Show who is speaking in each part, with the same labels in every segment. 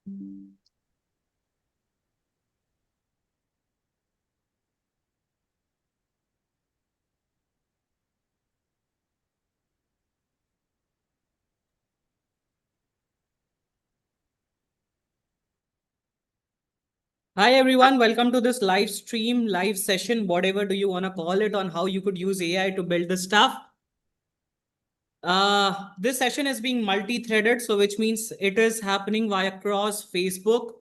Speaker 1: Hi everyone, welcome to this live stream, live session, whatever do you want to call it, on how you could use AI to build the stuff. This session is being multi-threaded, so which means it is happening via cross Facebook.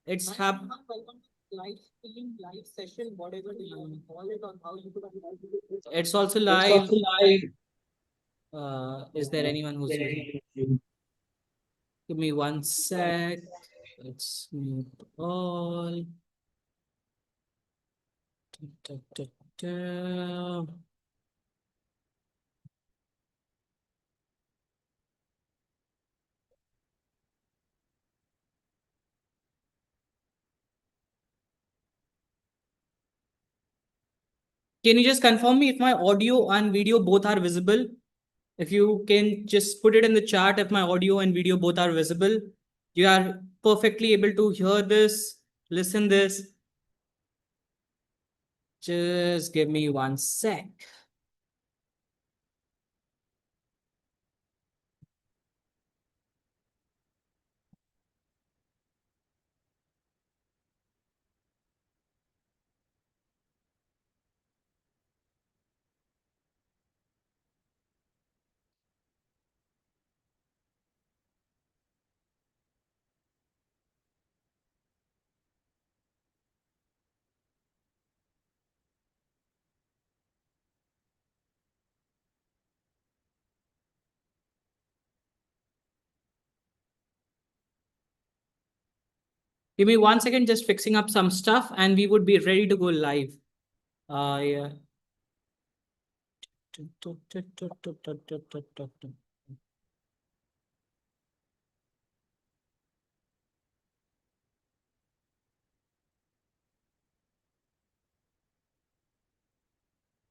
Speaker 1: It's happening. Welcome to live stream, live session, whatever do you want to call it, on how you could. It's also live. Is there anyone who's using? Give me one sec. Let's mute all. Da, da, da. Can you just confirm me if my audio and video both are visible? If you can just put it in the chat if my audio and video both are visible. You are perfectly able to hear this, listen this. Just give me one sec. Give me 1 second, just fixing up some stuff and we would be ready to go live. Yeah.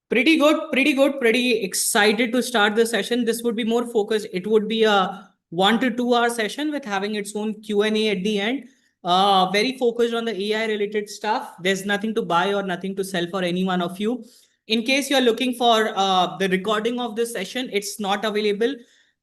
Speaker 1: Pretty good, pretty good, pretty excited to start the session. This would be more focused. It would be a 1 to 2 hour session with having its own Q&A at the end. Very focused on the AI related stuff. There's nothing to buy or nothing to sell for any one of you. In case you're looking for the recording of this session, it's not available.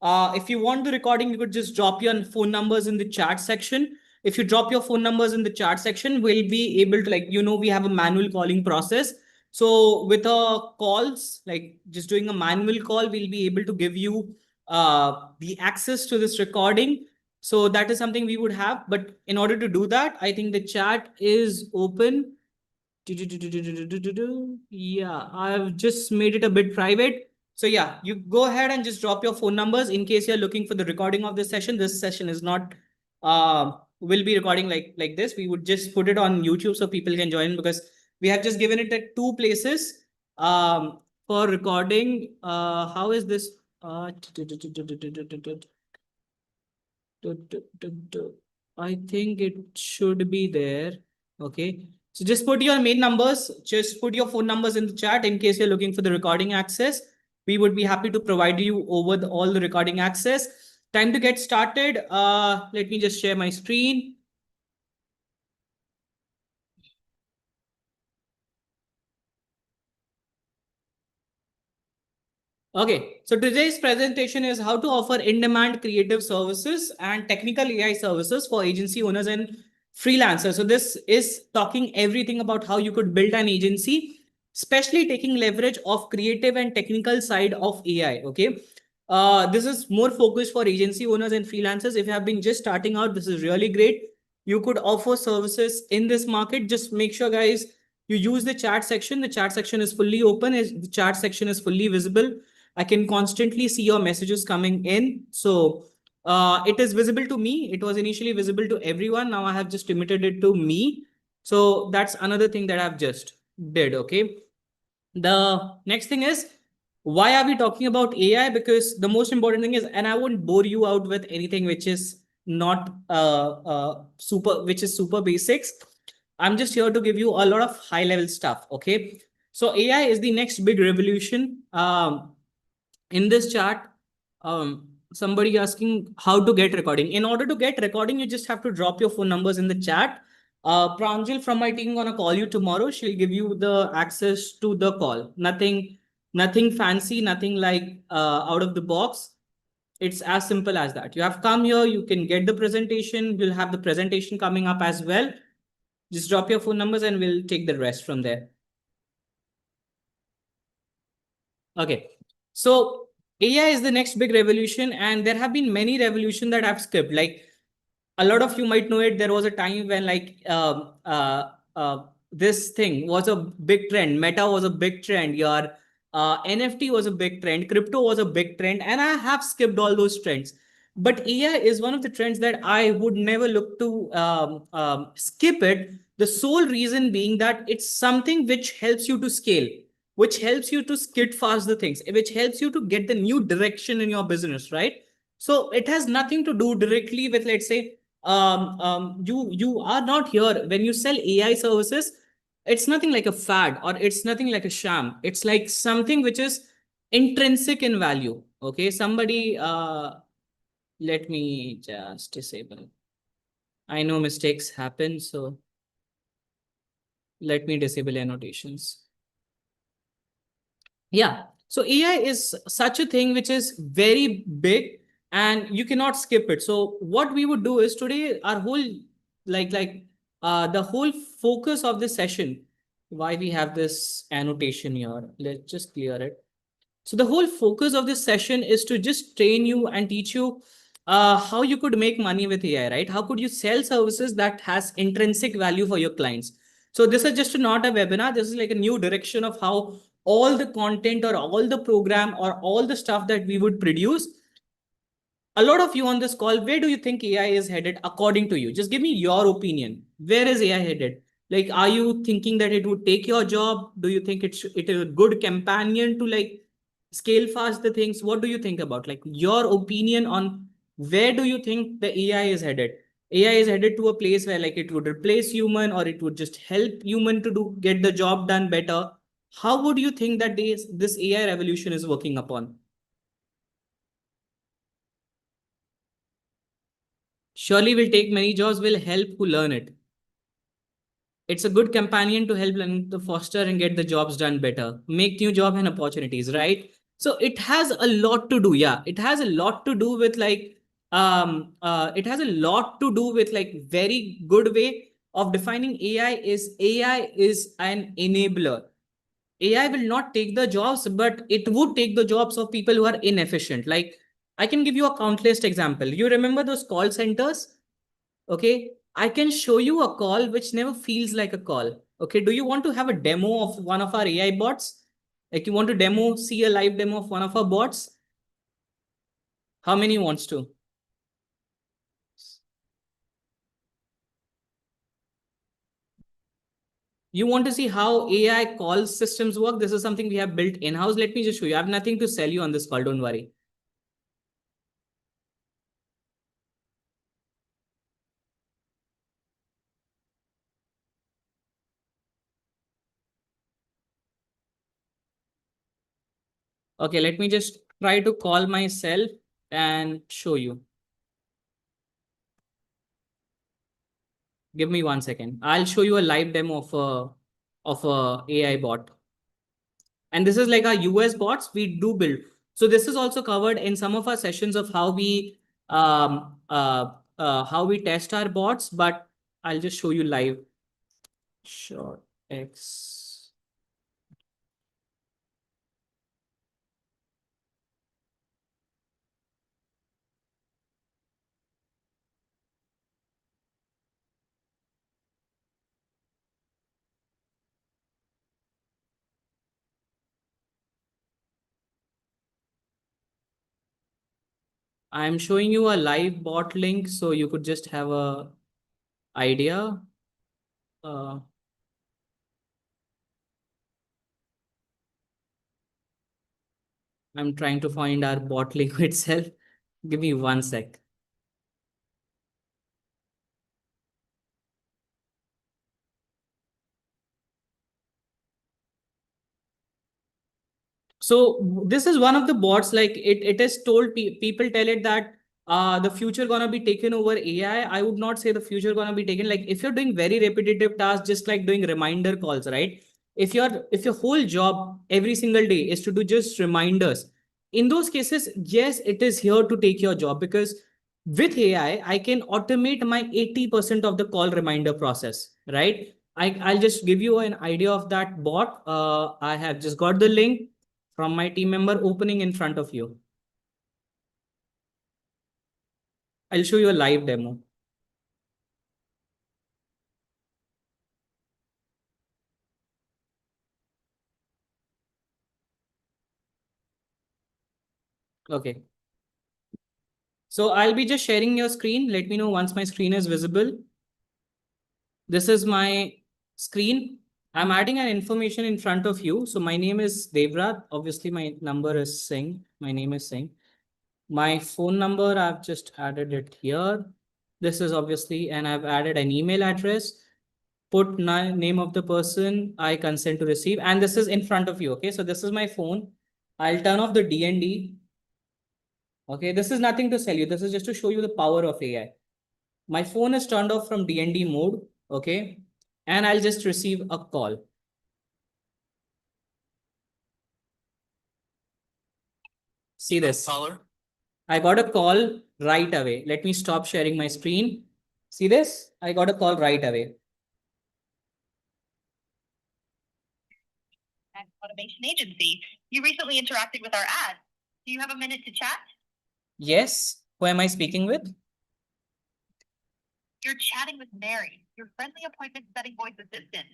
Speaker 1: If you want the recording, you could just drop your phone numbers in the chat section. If you drop your phone numbers in the chat section, we'll be able to, we have a manual calling process. So with calls, like just doing a manual call, we'll be able to give you the access to this recording. So that is something we would have. But in order to do that, I think the chat is open. Yeah, I've just made it a bit private. So yeah, you go ahead and just drop your phone numbers in case you're looking for the recording of this session. This session is not will be recording like this. We would just put it on YouTube so people can join, because we have just given it at 2 places for recording. How is this? I think it should be there. Okay. So just put your main numbers, just put your phone numbers in the chat in case you're looking for the recording access. We would be happy to provide you over all the recording access. Time to get started. Let me just share my screen. Okay, so today's presentation is how to offer in-demand creative services and technical AI services for agency owners and freelancers. So this is talking everything about how you could build an agency, especially taking leverage of creative and technical side of AI. Okay, this is more focused for agency owners and freelancers. If you have been just starting out, this is really great. You could offer services in this market. Just make sure, guys, you use the chat section. The chat section is fully open. The chat section is fully visible. I can constantly see your messages coming in. So it is visible to me. It was initially visible to everyone. Now I have just limited it to me. So that's another thing that I've just did. Okay. The next thing is, why are we talking about AI? Because the most important thing is, and I won't bore you out with anything which is not which is super basics. I'm just here to give you a lot of high level stuff. Okay. So AI is the next big revolution. In this chart, somebody asking how to get recording. In order to get recording, you just have to drop your phone numbers in the chat. Pranjal from my team gonna call you tomorrow. She'll give you the access to the call. Nothing fancy, nothing like out of the box. It's as simple as that. You have come here, you can get the presentation. We'll have the presentation coming up as well. Just drop your phone numbers and we'll take the rest from there. Okay. So AI is the next big revolution, and there have been many revolutions that I've skipped. Like a lot of you might know it. There was a time when this thing was a big trend. Meta was a big trend. Your NFT was a big trend. Crypto was a big trend, and I have skipped all those trends. But AI is one of the trends that I would never look to skip it. The sole reason being that it's something which helps you to scale, which helps you to skid fast the things, which helps you to get the new direction in your business, right? So it has nothing to do directly with, let's say, you are not here when you sell AI services. It's nothing like a fad or it's nothing like a sham. It's like something which is intrinsic in value. Okay, somebody, let me just disable. I know mistakes happen, so let me disable annotations. Yeah. So AI is such a thing which is very big and you cannot skip it. So what we would do is today our whole the whole focus of this session, why we have this annotation here, let's just clear it. So the whole focus of this session is to just train you and teach you how you could make money with AI, right? How could you sell services that has intrinsic value for your clients? So this is just not a webinar. This is like a new direction of how all the content or all the program or all the stuff that we would produce. A lot of you on this call, where do you think AI is headed according to you? Just give me your opinion. Where is AI headed? Like, are you thinking that it would take your job? Do you think it is a good companion to like scale fast the things? What do you think about like your opinion on where do you think the AI is headed? AI is headed to a place where like it would replace human or it would just help human to do get the job done better. How would you think that this AI revolution is working upon? Surely will take many jobs, will help who learn it. It's a good companion to help learn to foster and get the jobs done better, make new job and opportunities, right? So it has a lot to do. Yeah, it has a lot to do with like it has a lot to do with like very good way of defining AI is an enabler. AI will not take the jobs, but it would take the jobs of people who are inefficient. Like I can give you a countless example. You remember those call centers? Okay, I can show you a call which never feels like a call. Okay, do you want to have a demo of one of our AI bots? Like you want to see a live demo of one of our bots? How many wants to? You want to see how AI call systems work? This is something we have built in-house. Let me just show you. I have nothing to sell you on this call. Don't worry. Okay, let me just try to call myself and show you. Give me 1 second. I'll show you a live demo of a AI bot. And this is like our US bots we do build. So this is also covered in some of our sessions of how we test our bots, but I'll just show you live. Sure. X. I'm showing you a live bot link so you could just have a idea. Uh, I'm trying to find our bot link itself. Give me 1 sec. So this is one of the bots, like it is told people tell it that the future gonna be taken over AI. I would not say the future gonna be taken. Like if you're doing very repetitive tasks, just like doing reminder calls, right? If your whole job every single day is to do just reminders, in those cases, yes, it is here to take your job, because with AI, I can automate my 80% of the call reminder process, right? I'll just give you an idea of that bot. I have just got the link from my team member opening in front of you. I'll show you a live demo. Okay. So I'll be just sharing your screen. Let me know once my screen is visible. This is my screen. I'm adding an information in front of you. So my name is Devvrat. Obviously, my number is Singh. My name is Singh. My phone number, I've just added it here. This is obviously, and I've added an email address. Put name of the person I consent to receive. And this is in front of you. Okay. So this is my phone. I'll turn off the DND. Okay. This is nothing to sell you. This is just to show you the power of AI. My phone is turned off from DND mode. Okay. And I'll just receive a call. See this. Caller. I got a call right away. Let me stop sharing my screen. See this? I got a call right away.
Speaker 2: Automation agency. You recently interacted with our ad. Do you have a minute to chat?
Speaker 1: Yes. Who am I speaking with?
Speaker 2: You're chatting with Mary, your friendly appointment setting voice assistant.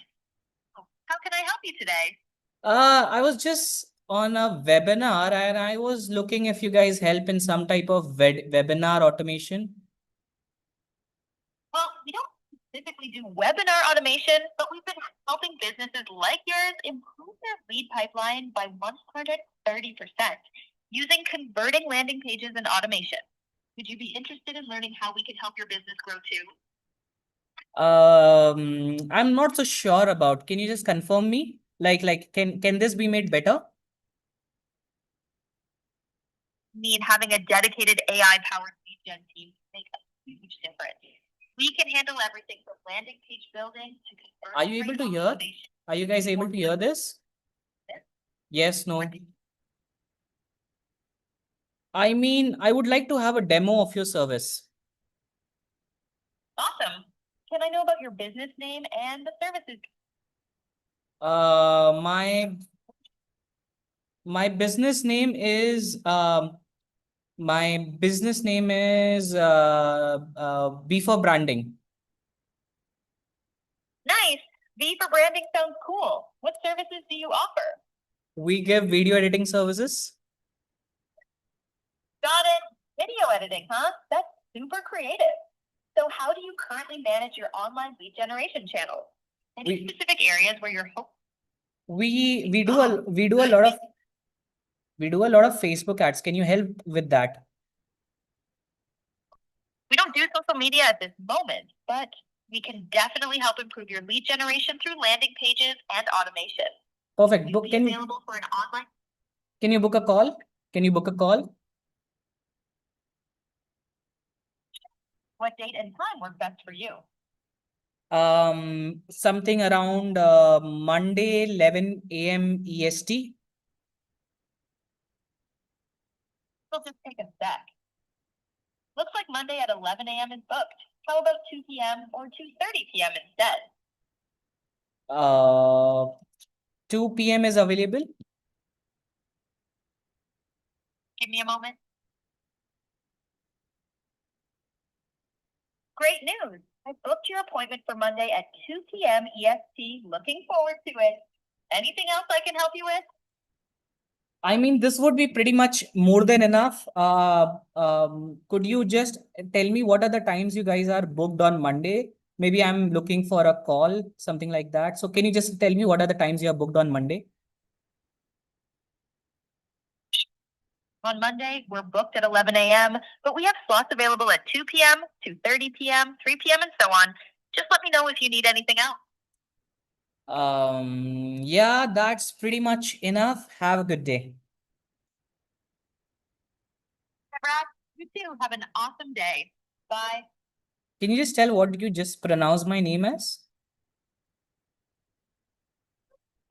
Speaker 2: How can I help you today?
Speaker 1: I was just on a webinar and I was looking if you guys help in some type of webinar automation.
Speaker 2: Well, we don't specifically do webinar automation, but we've been helping businesses like yours improve their lead pipeline by 130% using converting landing pages and automation. Would you be interested in learning how we can help your business grow too?
Speaker 1: I'm not so sure about. Can you just confirm me? Can this be made better?
Speaker 2: Mean having a dedicated AI-powered lead gen team make a huge difference. We can handle everything from landing page building to conversion.
Speaker 1: Are you able to hear? Are you guys able to hear this? Yes, no. I mean, I would like to have a demo of your service.
Speaker 2: Awesome. Can I know about your business name and the services?
Speaker 1: My business name is B for branding.
Speaker 2: Nice. B for branding sounds cool. What services do you offer?
Speaker 1: We give video editing services.
Speaker 2: Got it. Video editing, huh? That's super creative. So how do you currently manage your online lead generation channels? Any specific areas where you're
Speaker 1: we do a lot of Facebook ads. Can you help with that?
Speaker 2: We don't do social media at this moment, but we can definitely help improve your lead generation through landing pages and automation.
Speaker 1: Perfect.
Speaker 2: Available for an online.
Speaker 1: Can you book a call? Can you book a call?
Speaker 2: What date and time work best for you?
Speaker 1: Something around Monday, 11 a.m. EST.
Speaker 2: We'll just take a sec. Looks like Monday at 11 a.m. is booked. How about 2 p.m. or 2:30 p.m. instead?
Speaker 1: 2 p.m. is available.
Speaker 2: Give me a moment. Great news. I booked your appointment for Monday at 2 p.m. EST. Looking forward to it. Anything else I can help you with?
Speaker 1: I mean, this would be pretty much more than enough. Could you just tell me what are the times you guys are booked on Monday? Maybe I'm looking for a call, something like that. So can you just tell me what are the times you are booked on Monday?
Speaker 2: On Monday, we're booked at 11 a.m., but we have slots available at 2 p.m., 2:30 p.m., 3 p.m., and so on. Just let me know if you need anything else.
Speaker 1: Yeah, that's pretty much enough. Have a good day.
Speaker 2: Devvrat. You too. Have an awesome day. Bye.
Speaker 1: Can you just tell what did you just pronounce my name as?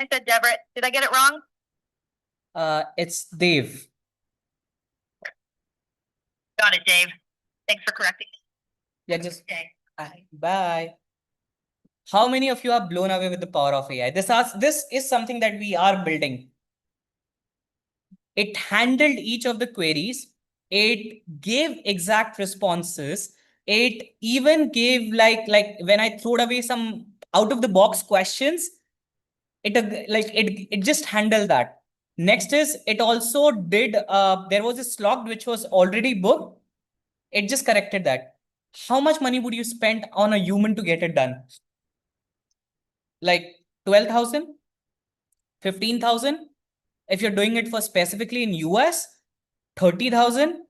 Speaker 2: I said Devvrat. Did I get it wrong?
Speaker 1: It's Dev.
Speaker 2: Got it, Dave. Thanks for correcting me.
Speaker 1: Yeah, just
Speaker 2: Okay.
Speaker 1: bye. How many of you are blown away with the power of AI? This is something that we are building. It handled each of the queries. It gave exact responses. It even gave like when I threw away some out of the box questions, it just handled that. Next is it also did there was a slot which was already booked. It just corrected that. How much money would you spend on a human to get it done? Like 12,000, 15,000. If you're doing it for specifically in US, 30,000.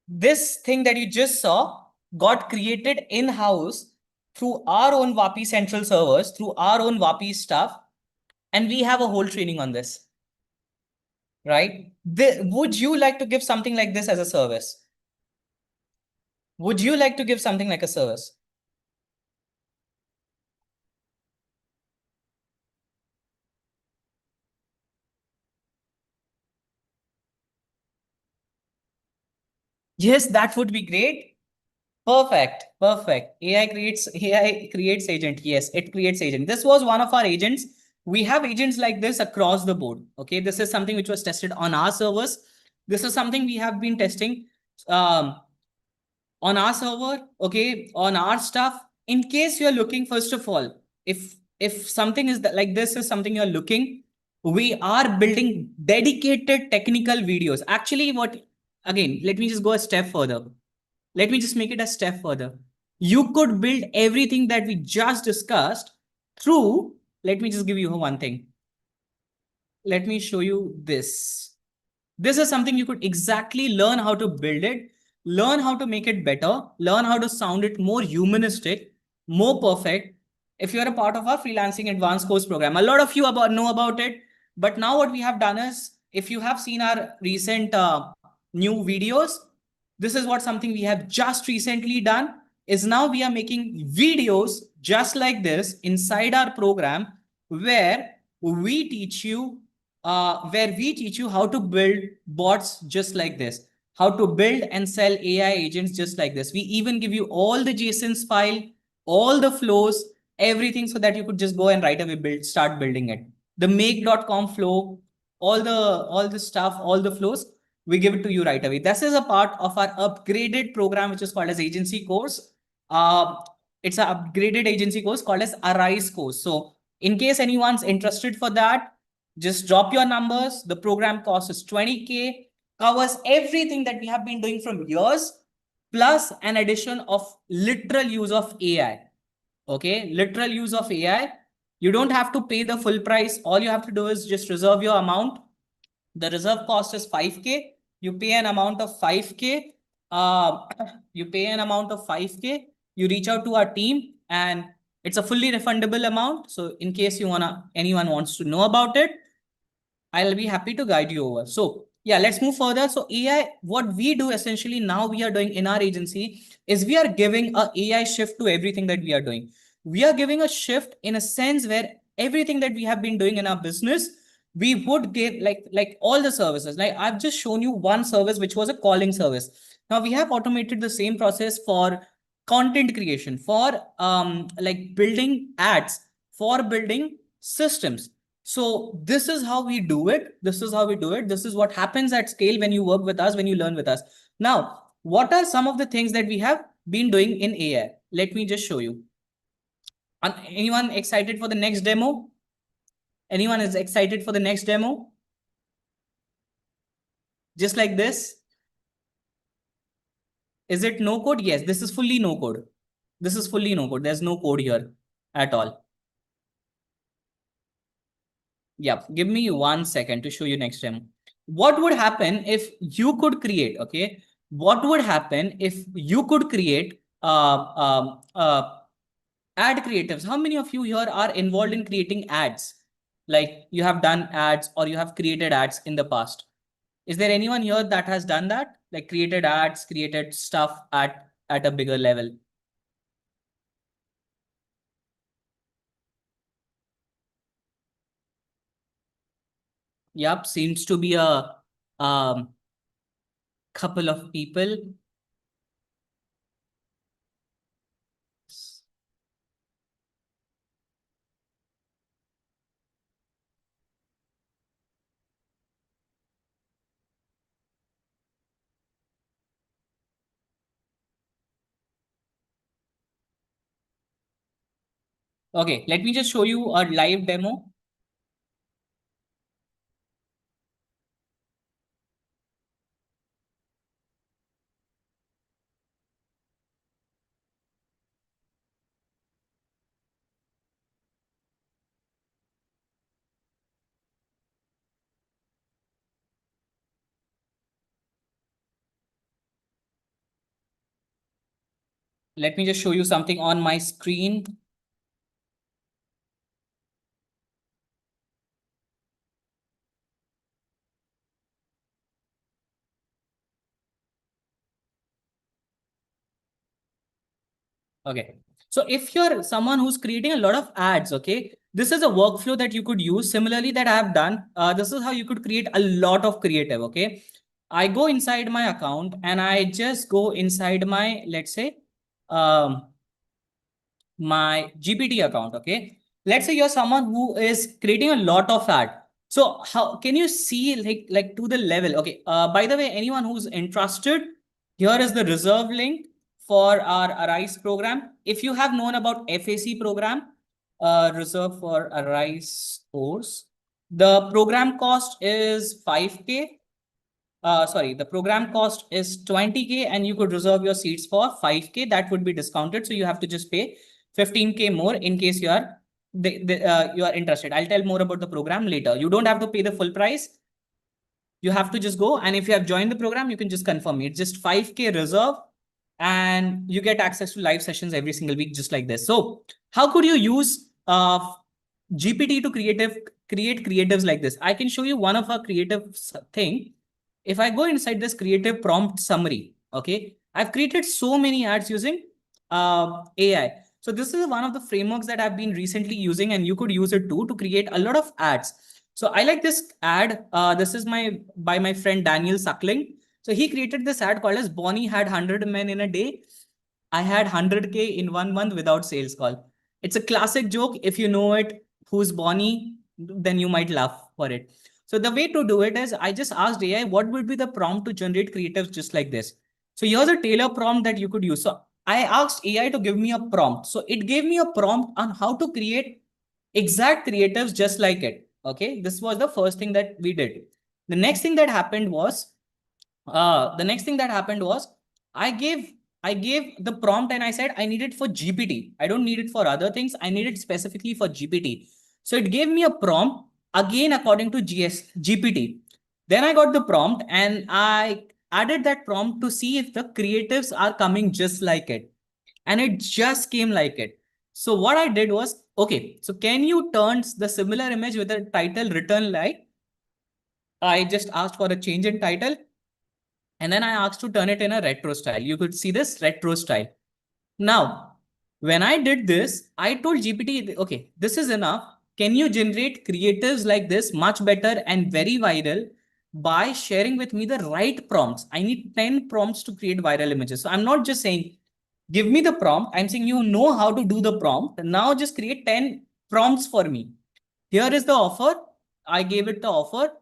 Speaker 1: This thing that you just saw got created in-house through our own WAPI central servers, through our own WAPI stuff, and we have a whole training on this, right? Would you like to give something like this as a service? Would you like to give something like a service? Yes, that would be great. Perfect. Perfect. AI creates agent. Yes, it creates agent. This was one of our agents. We have agents like this across the board. Okay. This is something which was tested on our servers. This is something we have been testing on our server. Okay. On our stuff. In case you're looking, first of all, if something is that like this is something you're looking, we are building dedicated technical videos. Actually, again, let me just go a step further. Let me just make it a step further. You could build everything that we just discussed through, let me just give you one thing. Let me show you this. This is something you could exactly learn how to build it, learn how to make it better, learn how to sound it more humanistic, more perfect. If you're a part of our freelancing advanced course program, a lot of you know about it. But now what we have done is, if you have seen our recent new videos, this is what something we have just recently done is now we are making videos just like this inside our program where we teach you how to build bots just like this, how to build and sell AI agents just like this. We even give you all the JSONs file, all the flows, everything so that you could just go and right away start building it. The make.com flow, all the stuff, all the flows, we give it to you right away. This is a part of our upgraded program, which is called as agency course. It's an upgraded agency course called as Arise course. So in case anyone's interested for that, just drop your numbers. The program cost is 20K, covers everything that we have been doing from years, plus an addition of literal use of AI. Okay, literal use of AI. You don't have to pay the full price. All you have to do is just reserve your amount. The reserve cost is 5K. You pay an amount of 5K. You pay an amount of 5K. You reach out to our team and it's a fully refundable amount. So in case anyone wants to know about it, I'll be happy to guide you over. So yeah, let's move further. So AI, what we do essentially now we are doing in our agency is we are giving a AI shift to everything that we are doing. We are giving a shift in a sense where everything that we have been doing in our business, we would give like all the services. Like I've just shown you one service, which was a calling service. Now we have automated the same process for content creation, for like building ads, for building systems. So this is how we do it. This is how we do it. This is what happens at scale when you work with us, when you learn with us. Now, what are some of the things that we have been doing in AI? Let me just show you. Anyone excited for the next demo? Anyone is excited for the next demo? Just like this. Is it no code? Yes, this is fully no code. This is fully no code. There's no code here at all. Yeah, give me 1 second to show you next demo. What would happen if you could create, okay? What would happen if you could create ad creatives? How many of you here are involved in creating ads? Like you have done ads or you have created ads in the past? Is there anyone here that has done that? Like created ads, created stuff at a bigger level? Yep, seems to be a couple of people. Okay, let me just show you a live demo. Let me just show you something on my screen. Okay. So if you're someone who's creating a lot of ads, okay, this is a workflow that you could use. Similarly, that I have done. This is how you could create a lot of creative. Okay. I go inside my account and I just go inside my, let's say, um, my GPT account. Okay. Let's say you're someone who is creating a lot of ad. So how can you see like to the level? Okay. By the way, anyone who's interested, here is the reserve link for our Arise program. If you have known about FAC program, reserve for Arise course, the program cost is 5K. Sorry, the program cost is 20K and you could reserve your seats for 5K. That would be discounted. So you have to just pay 15K more in case you are interested. I'll tell more about the program later. You don't have to pay the full price. You have to just go. And if you have joined the program, you can just confirm it. It's just 5K reserve and you get access to live sessions every single week, just like this. So how could you use GPT to create creatives like this? I can show you one of our creative thing. If I go inside this creative prompt summary, okay, I've created so many ads using AI. So this is one of the frameworks that I've been recently using, and you could use it too to create a lot of ads. So I like this ad. This is by my friend Daniel Suckling. So he created this ad called as Bonnie had 100 men in a day. I had 100K in 1 month without sales call. It's a classic joke. If you know it, who's Bonnie, then you might laugh for it. So the way to do it is I just asked AI what would be the prompt to generate creatives just like this. So here's a Taylor prompt that you could use. So I asked AI to give me a prompt. So it gave me a prompt on how to create exact creatives just like it. Okay, this was the first thing that we did. The next thing that happened was I gave the prompt and I said I need it for GPT. I don't need it for other things. I need it specifically for GPT. So it gave me a prompt again according to GPT. Then I got the prompt and I added that prompt to see if the creatives are coming just like it. And it just came like it. So what I did was, okay, so can you turn the similar image with the title written like? I just asked for a change in title and then I asked to turn it in a retro style. You could see this retro style. Now, when I did this, I told GPT, okay, this is enough. Can you generate creatives like this much better and very viral by sharing with me the right prompts? I need 10 prompts to create viral images. So I'm not just saying, give me the prompt. I'm saying you know how to do the prompt. Now just create 10 prompts for me. Here is the offer. I gave it the offer.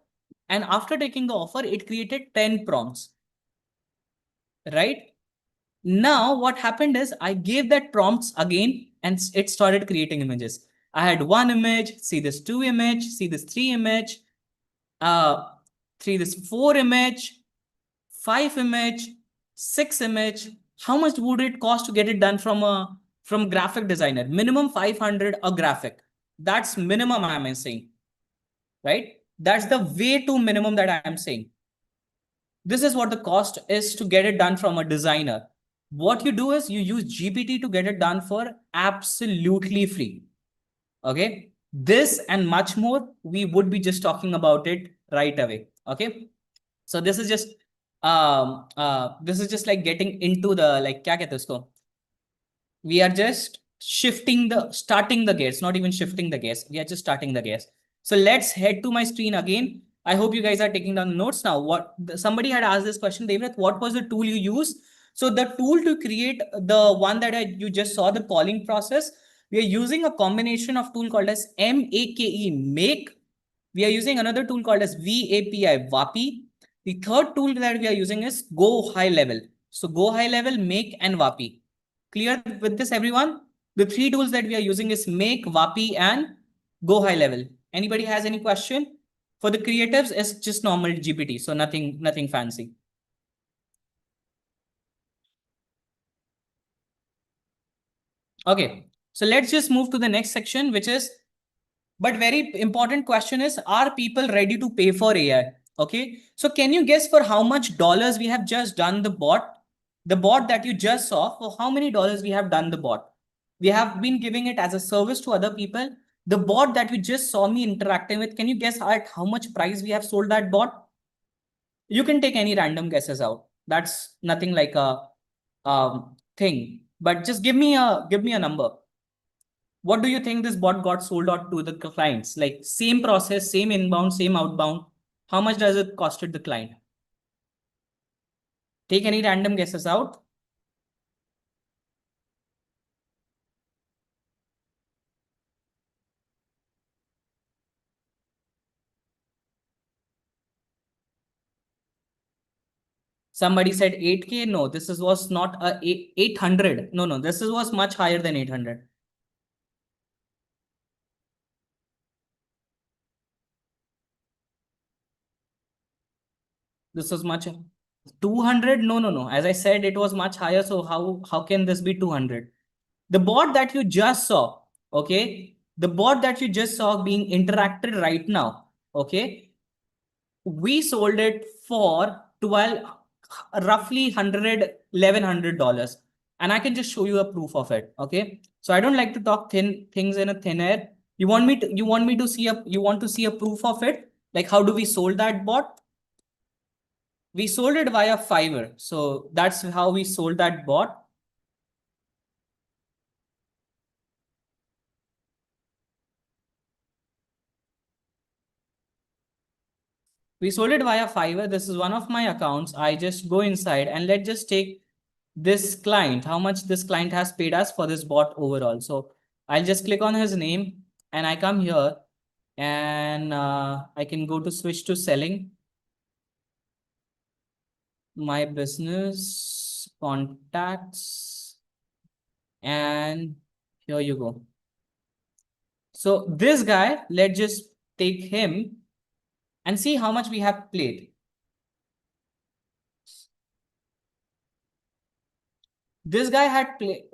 Speaker 1: And after taking the offer, it created 10 prompts, right? Now what happened is I gave that prompts again and it started creating images. I had one image, see this two image, see this three image, see this four image, five image, six image. How much would it cost to get it done from graphic designer? Minimum 500 a graphic. That's minimum I'm saying, right? That's the way to minimum that I'm saying. This is what the cost is to get it done from a designer. What you do is you use GPT to get it done for absolutely free. Okay. This and much more, we would be just talking about it right away. Okay. So this is just like getting into the like क्या कहते हैं उसको, we are just starting the gears, not even shifting the gears. We are just starting the gears. So let's head to my screen again. I hope you guys are taking down notes now. Somebody had asked this question, Devvrat, what was the tool you use? So the tool to create the one that you just saw, the calling process, we are using a combination of tool called as make. We are using another tool called as VAPI. The third tool that we are using is Go High Level. So Go High Level, Make, and VAPI. Clear with this, everyone? The three tools that we are using is Make, VAPI, and Go High Level. Anybody has any question? For the creatives, it's just normal GPT, so nothing fancy. Okay, so let's just move to the next section, which is, but very important question is, are people ready to pay for AI? Okay, so can you guess for how much dollars we have just done the bot? The bot that you just saw, for how many dollars we have done the bot? We have been giving it as a service to other people. The bot that you just saw me interacting with, can you guess at how much price we have sold that bot? You can take any random guesses out. That's nothing like a thing, but just give me a number. What do you think this bot got sold out to the clients? Like same process, same inbound, same outbound. How much does it costed the client? Take any random guesses out. Somebody said 8K. No, was not a 800. No, this was much higher than 800. This was much 200. No. As I said, it was much higher. So how can this be 200? The bot that you just saw, okay, the bot that you just saw being interacted right now, okay, we sold it for 12, roughly 100, $1,100. And I can just show you a proof of it. Okay. So I don't like to talk things in a thin air. You want me to see a proof of it? Like, how do we sold that bot? We sold it via Fiverr. So that's how we sold that bot. We sold it via Fiverr. This is one of my accounts. I just go inside and let's just take this client, how much this client has paid us for this bot overall. So I'll just click on his name and I come here and I can go to switch to selling. My business contacts. And here you go. So this guy, let's just take him and see how much we have played. This guy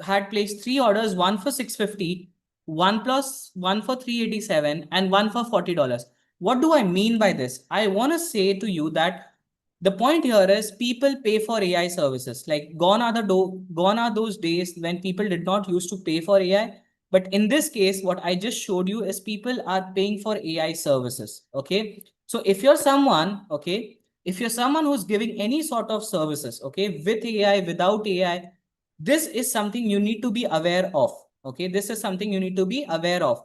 Speaker 1: had placed 3 orders, one for 650, one for 387, and one for $40. What do I mean by this? I want to say to you that the point here is people pay for AI services. Like gone are those days when people did not used to pay for AI. But in this case, what I just showed you is people are paying for AI services. Okay. So if you're someone, okay, if you're someone who's giving any sort of services, okay, with AI, without AI, this is something you need to be aware of. Okay, this is something you need to be aware of.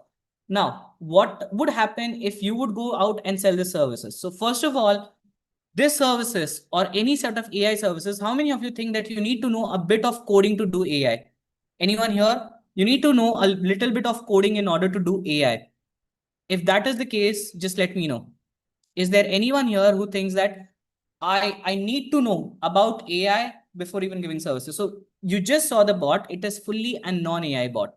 Speaker 1: Now, what would happen if you would go out and sell the services? So first of all, this services or any sort of AI services, how many of you think that you need to know a bit of coding to do AI? Anyone here? You need to know a little bit of coding in order to do AI. If that is the case, just let me know. Is there anyone here who thinks that I need to know about AI before even giving services? So you just saw the bot. It is fully a non-AI bot.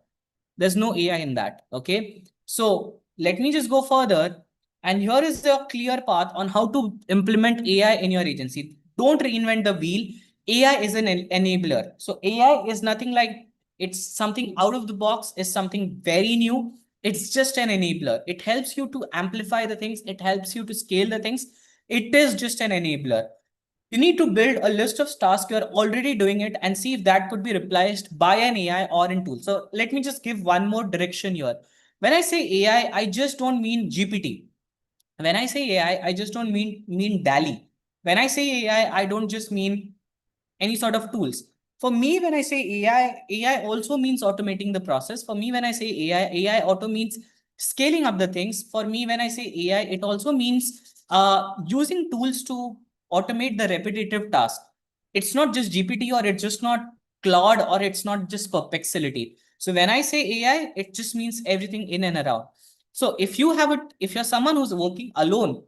Speaker 1: There's no AI in that. Okay. So let me just go further. And here is a clear path on how to implement AI in your agency. Don't reinvent the wheel. AI is an enabler. So AI is nothing like it's something out of the box, is something very new. It's just an enabler. It helps you to amplify the things. It helps you to scale the things. It is just an enabler. You need to build a list of tasks you're already doing it and see if that could be replaced by an AI or in tool. So let me just give one more direction here. When I say AI, I just don't mean GPT. When I say AI, I just don't mean DALI. When I say AI, I don't just mean any sort of tools. For me, when I say AI also means automating the process. For me, when I say AI auto means scaling up the things. For me, when I say AI, it also means using tools to automate the repetitive task. It's not just GPT, or it's just not Claude, or it's not just Perplexity. So when I say AI, it just means everything in and around. So if you're someone who's working alone,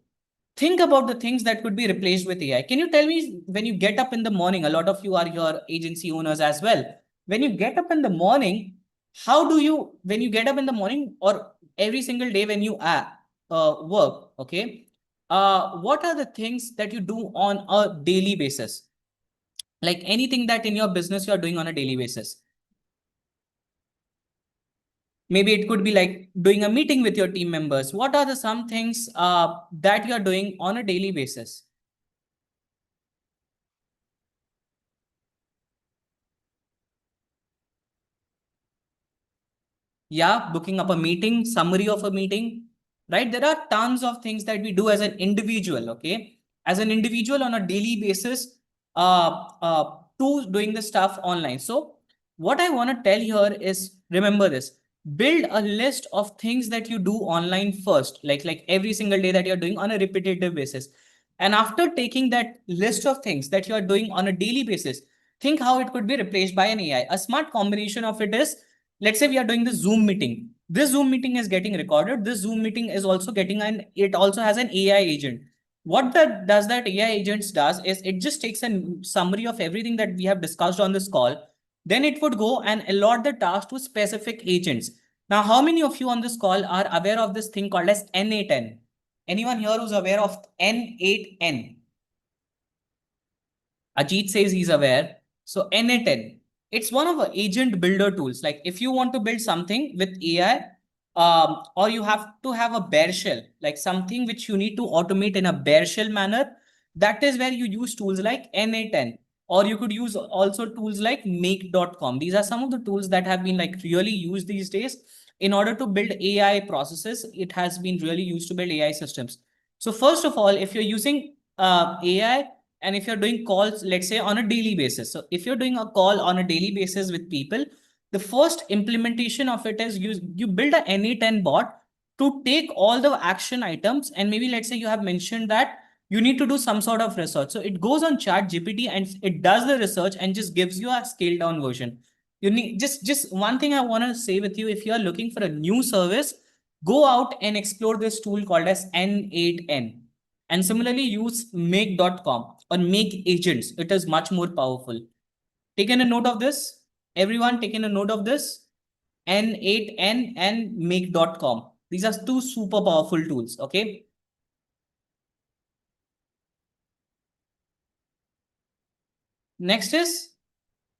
Speaker 1: think about the things that could be replaced with AI. Can you tell me, when you get up in the morning, a lot of you are your agency owners as well. When you get up in the morning, when you get up in the morning or every single day when you work, okay, what are the things that you do on a daily basis? Like anything that in your business you are doing on a daily basis. Maybe it could be like doing a meeting with your team members. What are the some things that you are doing on a daily basis? Yeah, booking up a meeting, summary of a meeting, right? There are tons of things that we do as an individual, okay? As an individual on a daily basis, to doing the stuff online. So what I want to tell here is, remember this, build a list of things that you do online first, like every single day that you're doing on a repetitive basis. And after taking that list of things that you are doing on a daily basis, think how it could be replaced by an AI. A smart combination of it is, let's say we are doing the Zoom meeting. This Zoom meeting is getting recorded. This Zoom meeting is also getting it also has an AI agent. What that AI agents does is it just takes a summary of everything that we have discussed on this call. Then it would go and allot the task to specific agents. Now, how many of you on this call are aware of this thing called as N8N? Anyone here who's aware of N8N? Ajit says he's aware. So N8N, it's one of the agent builder tools. Like if you want to build something with AI, or you have to have a bare shell, like something which you need to automate in a bare shell manner, that is where you use tools like N8N. Or you could use also tools like make.com. These are some of the tools that have been like really used these days in order to build AI processes. It has been really used to build AI systems. So first of all, if you're using AI, and if you're doing calls, let's say on a daily basis, so if you're doing a call on a daily basis with people, the first implementation of it is you build a N8N bot to take all the action items, and maybe let's say you have mentioned that you need to do some sort of research, so it goes on chat GPT and it does the research and just gives you a scaled down version. You need just one thing I want to say with you: if you are looking for a new service, go out and explore this tool called as N8N. And similarly, use make.com or make agents. It is much more powerful. Taken a note of this? Everyone taken a note of this? N8N and make.com. These are two super powerful tools. Okay. Next is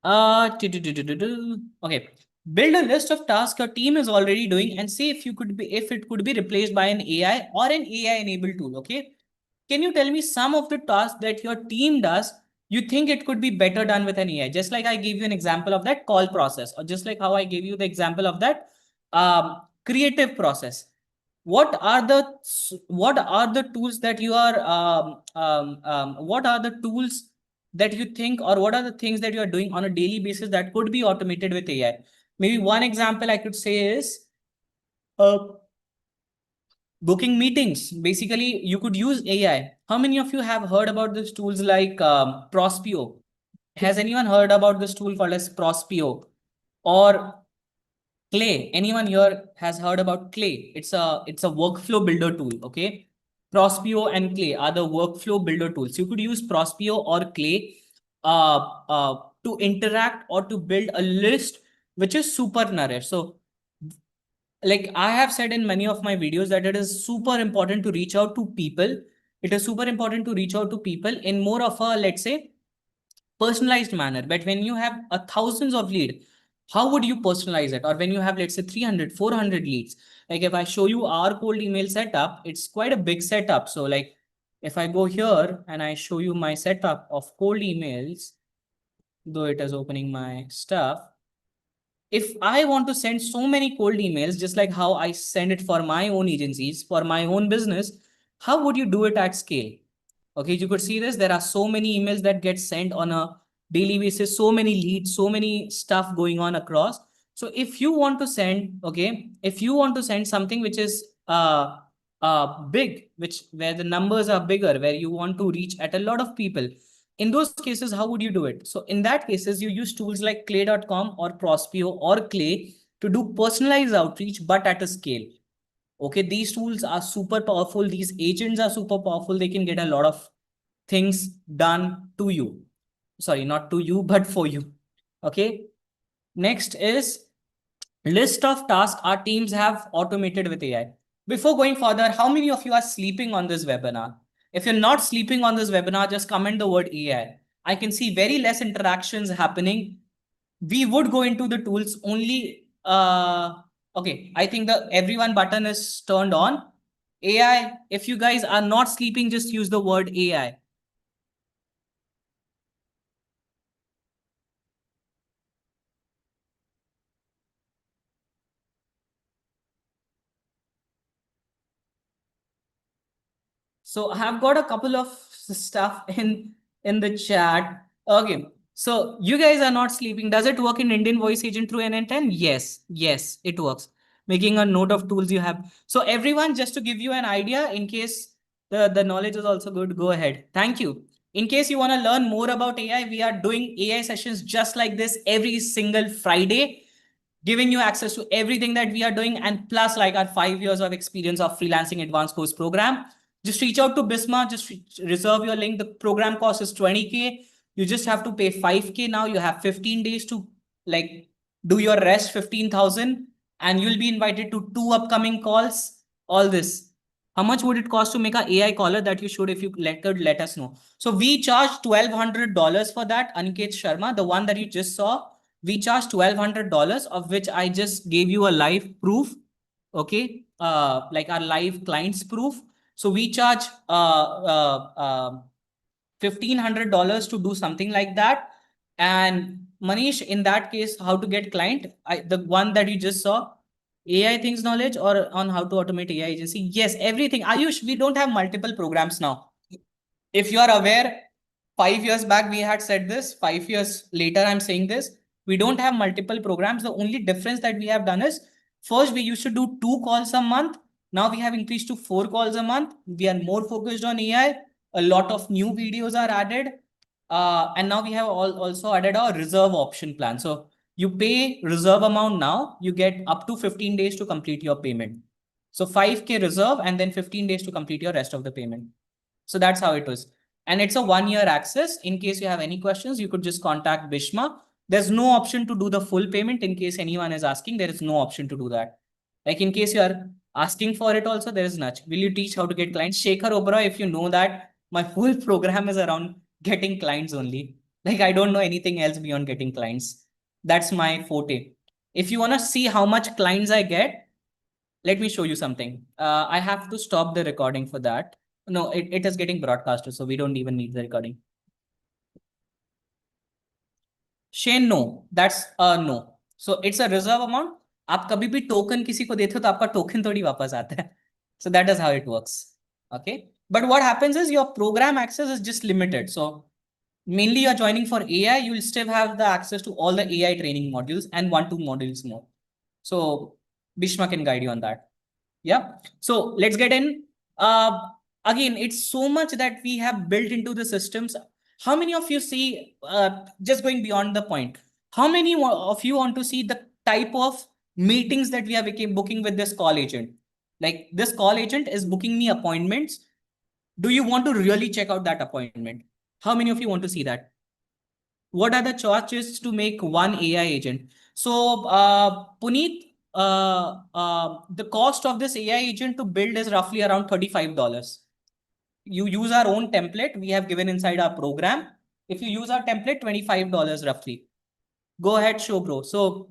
Speaker 1: okay. Build a list of tasks your team is already doing and see if it could be replaced by an AI or an AI enabled tool. Okay. Can you tell me some of the tasks that your team does, you think it could be better done with an AI? Just like I gave you an example of that call process, or just like how I gave you the example of that creative process. What are the tools that you are what are the tools that you think, or what are the things that you are doing on a daily basis that could be automated with AI? Maybe one example I could say is uh, booking meetings. Basically, you could use AI. How many of you have heard about these tools like Prospeo? Has anyone heard about this tool called as Prospeo or Clay? Anyone here has heard about Clay? It's a workflow builder tool. Okay, Prospeo and Clay are the workflow builder tools. You could use Prospeo or Clay to interact or to build a list which is super nourished. So like I have said in many of my videos that it is super important to reach out to people. It is super important to reach out to people in more of a, let's say, personalized manner. But when you have a thousands of lead, how would you personalize it? Or when you have, let's say, 300, 400 leads, like if I show you our cold email setup, it's quite a big setup. So like if I go here and I show you my setup of cold emails, though it is opening my stuff, if I want to send so many cold emails, just like how I send it for my own agencies, for my own business, how would you do it at scale? Okay, you could see this. There are so many emails that get sent on a daily basis, so many leads, so many stuff going on across. So if you want to send, okay, if you want to send something which is big, which where the numbers are bigger, where you want to reach at a lot of people, in those cases, how would you do it? So in that cases, you use tools like clay.com or Prospeo or Clay to do personalized outreach, but at a scale. Okay, these tools are super powerful. These agents are super powerful. They can get a lot of things done to you. Sorry, not to you, but for you. Okay. Next is list of tasks our teams have automated with AI. Before going further, how many of you are sleeping on this webinar? If you're not sleeping on this webinar, just comment the word AI. I can see very less interactions happening. We would go into the tools only. Okay, I think the everyone button is turned on. AI, if you guys are not sleeping, just use the word AI. So I have got a couple of stuff in the chat. Okay. So you guys are not sleeping. Does it work in Indian voice agent through NN10? Yes. Yes, it works. Making a note of tools you have. So everyone, just to give you an idea, in case the knowledge is also good, go ahead. Thank you. In case you want to learn more about AI, we are doing AI sessions just like this every single Friday, giving you access to everything that we are doing, and plus like our 5 years of experience of freelancing advanced course program. Just reach out to Bisma, just reserve your link. The program cost is 20K. You just have to pay 5K now. You have 15 days to like do your rest 15,000, and you'll be invited to 2 upcoming calls. All this. How much would it cost to make a AI caller that you should if you could let us know? So we charge $1,200 for that. Aniket Sharma, the one that you just saw, we charge $1,200, of which I just gave you a live proof. Okay, like our live clients proof. So we charge $1,500 to do something like that. And Manish, in that case, how to get client? The one that you just saw, AI things knowledge or on how to automate AI agency? Yes, everything. Ayush, we don't have multiple programs now. If you are aware, 5 years back we had said this. 5 years later, I'm saying this. We don't have multiple programs. The only difference that we have done is first we used to do 2 calls a month. Now we have increased to 4 calls a month. We are more focused on AI. A lot of new videos are added. And now we have also added a reserve option plan. So you pay reserve amount now, you get up to 15 days to complete your payment. So 5K reserve and then 15 days to complete your rest of the payment. So that's how it was. And it's a 1 year access. In case you have any questions, you could just contact Bishma. There's no option to do the full payment. In case anyone is asking, there is no option to do that. Like in case you are asking for it also, there is nudge. Will you teach how to get clients? Shekhar Obra, if you know that, my whole program is around getting clients only. Like I don't know anything else beyond getting clients. That's my forte. If you want to see how much clients I get, let me show you something. I have to stop the recording for that. No, it is getting broadcasted, so we don't even need the recording. Shane, no, that's a no. So it's a reserve amount. आप कभी भी token किसी को देते हो तो आपका token थोड़ी वापस आता है. So that is how it works. Okay. But what happens is your program access is just limited. So mainly you're joining for AI, you will still have the access to all the AI training modules and 1-2 modules more. So Bishma can guide you on that. Yeah. So let's get in. Again, it's so much that we have built into the systems. How many of you see, just going beyond the point, how many of you want to see the type of meetings that we are booking with this call agent? Like this call agent is booking me appointments. Do you want to really check out that appointment? How many of you want to see that? What are the charges to make one AI agent? So, Puneet, the cost of this AI agent to build is roughly around $35. You use our own template we have given inside our program. If you use our template, $25 roughly. Go ahead, show bro. So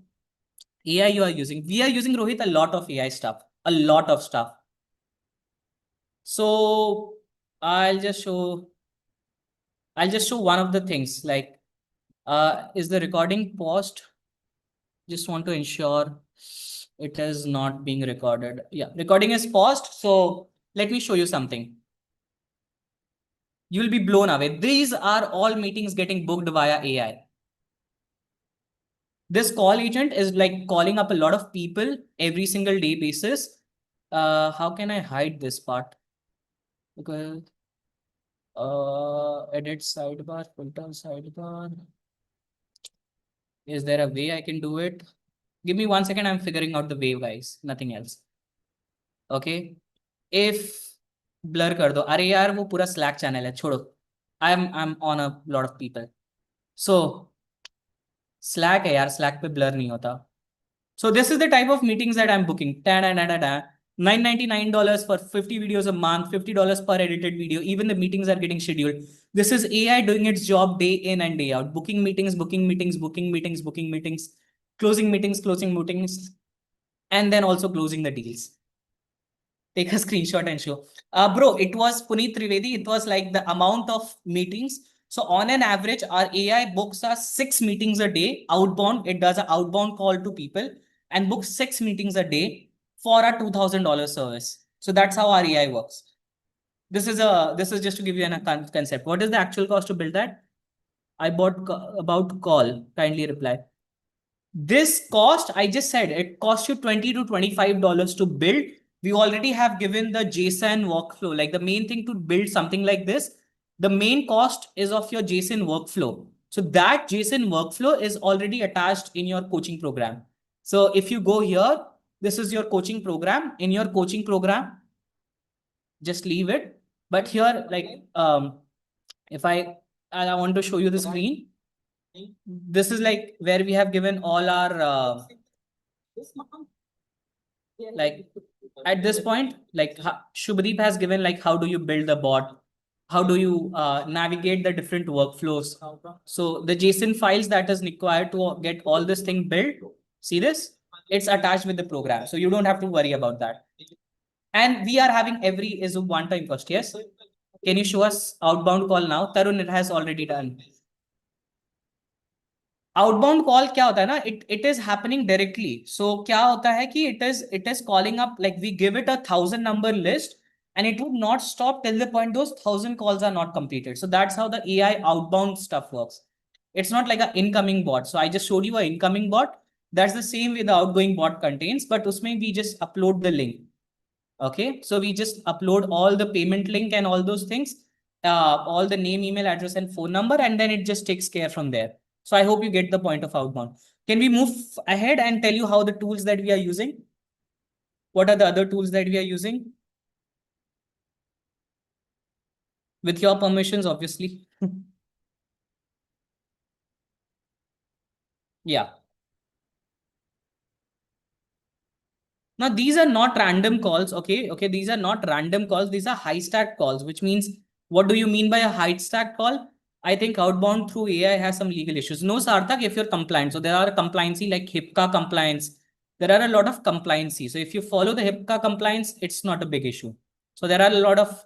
Speaker 1: AI you are using. We are using, Rohit, a lot of AI stuff, a lot of stuff. So I'll just show one of the things like, is the recording paused? Just want to ensure it is not being recorded. Yeah, recording is paused. So let me show you something. You'll be blown away. These are all meetings getting booked via AI. This call agent is like calling up a lot of people every single day basis. How can I hide this part? Because edit sidebar, filter sidebar. Is there a way I can do it? Give me 1 second. I'm figuring out the way, guys. Nothing else. Okay. If blur कर दो, अरे यार वो पूरा Slack channel है, छोड़ो. I'm on a lot of people. So Slack है यार, Slack पे blur नहीं होता. So this is the type of meetings that I'm booking. $999 for 50 videos a month, $50 per edited video. Even the meetings are getting scheduled. This is AI doing its job day in and day out. Booking meetings, booking meetings, booking meetings, booking meetings, closing meetings, and then also closing the deals. Take a screenshot and show. Bro, it was Puneet Trivedi. It was like the amount of meetings. So on an average, our AI books us 6 meetings a day outbound. It does an outbound call to people and books 6 meetings a day for a $2,000 service. So that's how our AI works. This is just to give you a concept. What is the actual cost to build that? I bought about call. Kindly reply. This cost, I just said, it costs you $20 to $25 to build. We already have given the JSON workflow. Like the main thing to build something like this, the main cost is of your JSON workflow. So that JSON workflow is already attached in your coaching program. So if you go here, this is your coaching program. In your coaching program, just leave it. But here, like, if I want to show you the screen, this is like where we have given all our like at this point, like Shubhadeep has given like how do you build the bot, how do you navigate the different workflows. So the JSON files that is required to get all this thing built, see this, it's attached with the program, so you don't have to worry about that. And we are having every is a one-time cost. Yes, can you show us outbound call now? Tarun, it has already done. Outbound call क्या होता है ना, it is happening directly. So क्या होता है कि it is calling up, like we give it a 1,000 number list and it would not stop till the point those 1,000 calls are not completed. So that's how the AI outbound stuff works. It's not like an incoming bot. So I just showed you an incoming bot. That's the same way the outgoing bot contains, but usme we just upload the link. Okay, so we just upload all the payment link and all those things, all the name, email address and phone number, and then it just takes care from there. So I hope you get the point of outbound. Can we move ahead and tell you how the tools that we are using? What are the other tools that we are using? With your permissions, obviously. Yeah. Now, these are not random calls. Okay. Okay. These are not random calls. These are high stack calls, which means, what do you mean by a high stack call? I think outbound through AI has some legal issues. No, Sarthak, if you're compliant. So there are compliancy like HIPAA compliance. There are a lot of compliancy. So if you follow the HIPAA compliance, it's not a big issue. So there are a lot of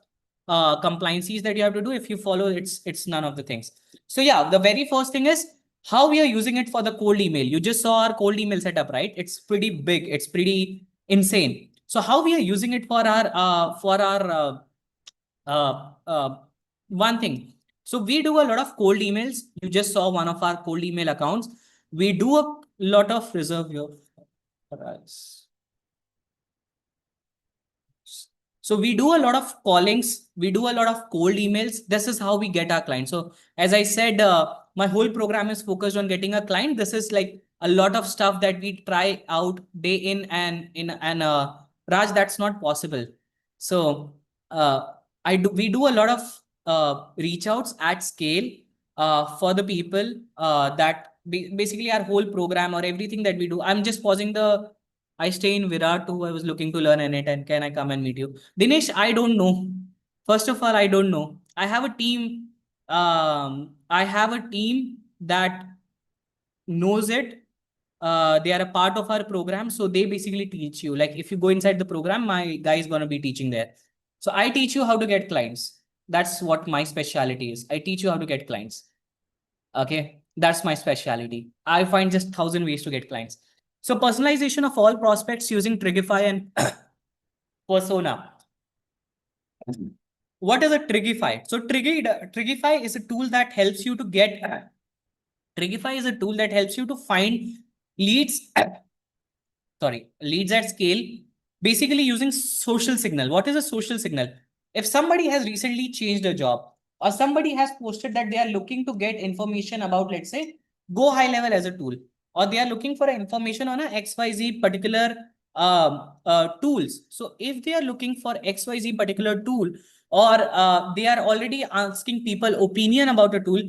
Speaker 1: compliancies that you have to do. If you follow, it's none of the things. So yeah, the very first thing is how we are using it for the cold email. You just saw our cold email setup, right? It's pretty big. It's pretty insane. So how we are using it for our one thing. So we do a lot of cold emails. You just saw one of our cold email accounts. We do a lot of reserve your price. So we do a lot of callings. We do a lot of cold emails. This is how we get our clients. So as I said, my whole program is focused on getting a client. This is like a lot of stuff that we try out day in and Raj, that's not possible. So we do a lot of reach outs at scale for the people that basically our whole program or everything that we do. I'm just pausing the. I stay in Virat who I was looking to learn in it, and can I come and meet you? Dinesh, I don't know. First of all, I don't know. I have a team. I have a team that knows it. They are a part of our program. So they basically teach you. Like if you go inside the program, my guy is going to be teaching there. So I teach you how to get clients. That's what my specialty is. I teach you how to get clients. Okay. That's my specialty. I find just 1,000 ways to get clients. So personalization of all prospects using Trigify and Persona. What is a Trigify? So Trigify is a tool that helps you to get Trigify is a tool that helps you to find leads, leads at scale, basically using social signal. What is a social signal? If somebody has recently changed a job, or somebody has posted that they are looking to get information about, let's say, Go High Level as a tool, or they are looking for information on a XYZ particular tools. So if they are looking for XYZ particular tool, or they are already asking people opinion about a tool,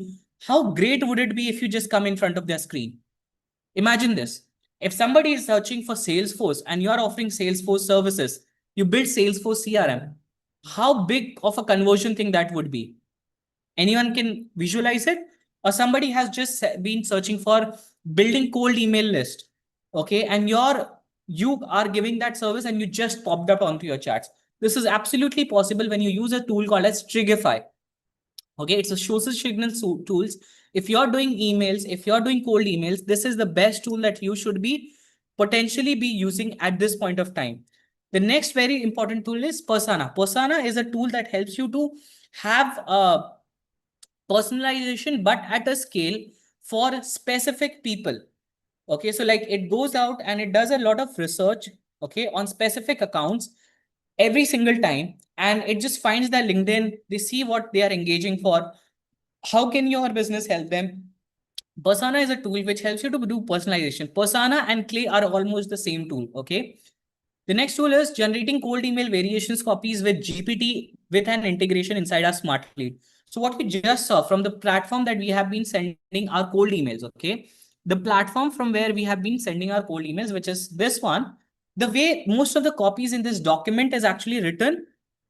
Speaker 1: how great would it be if you just come in front of their screen? Imagine this. If somebody is searching for Salesforce and you are offering Salesforce services, you build Salesforce CRM, how big of a conversion thing that would be? Anyone can visualize it? Or somebody has just been searching for building cold email list. Okay. And you are giving that service and you just popped up onto your chats. This is absolutely possible when you use a tool called as Trigify. Okay, it's a social signal tools. If you're doing emails, if you're doing cold emails, this is the best tool that you should be potentially be using at this point of time. The next very important tool is Persona. Persona is a tool that helps you to have a personalization, but at a scale for specific people. Okay, so like it goes out and it does a lot of research, okay, on specific accounts every single time, and it just finds their LinkedIn, they see what they are engaging for, how can your business help them. Persona is a tool which helps you to do personalization. Persona and Clay are almost the same tool. Okay. The next tool is generating cold email variations copies with GPT with an integration inside our smart lead. So what we just saw from the platform that we have been sending our cold emails, okay? The platform from where we have been sending our cold emails, which is this one, the way most of the copies in this document is actually written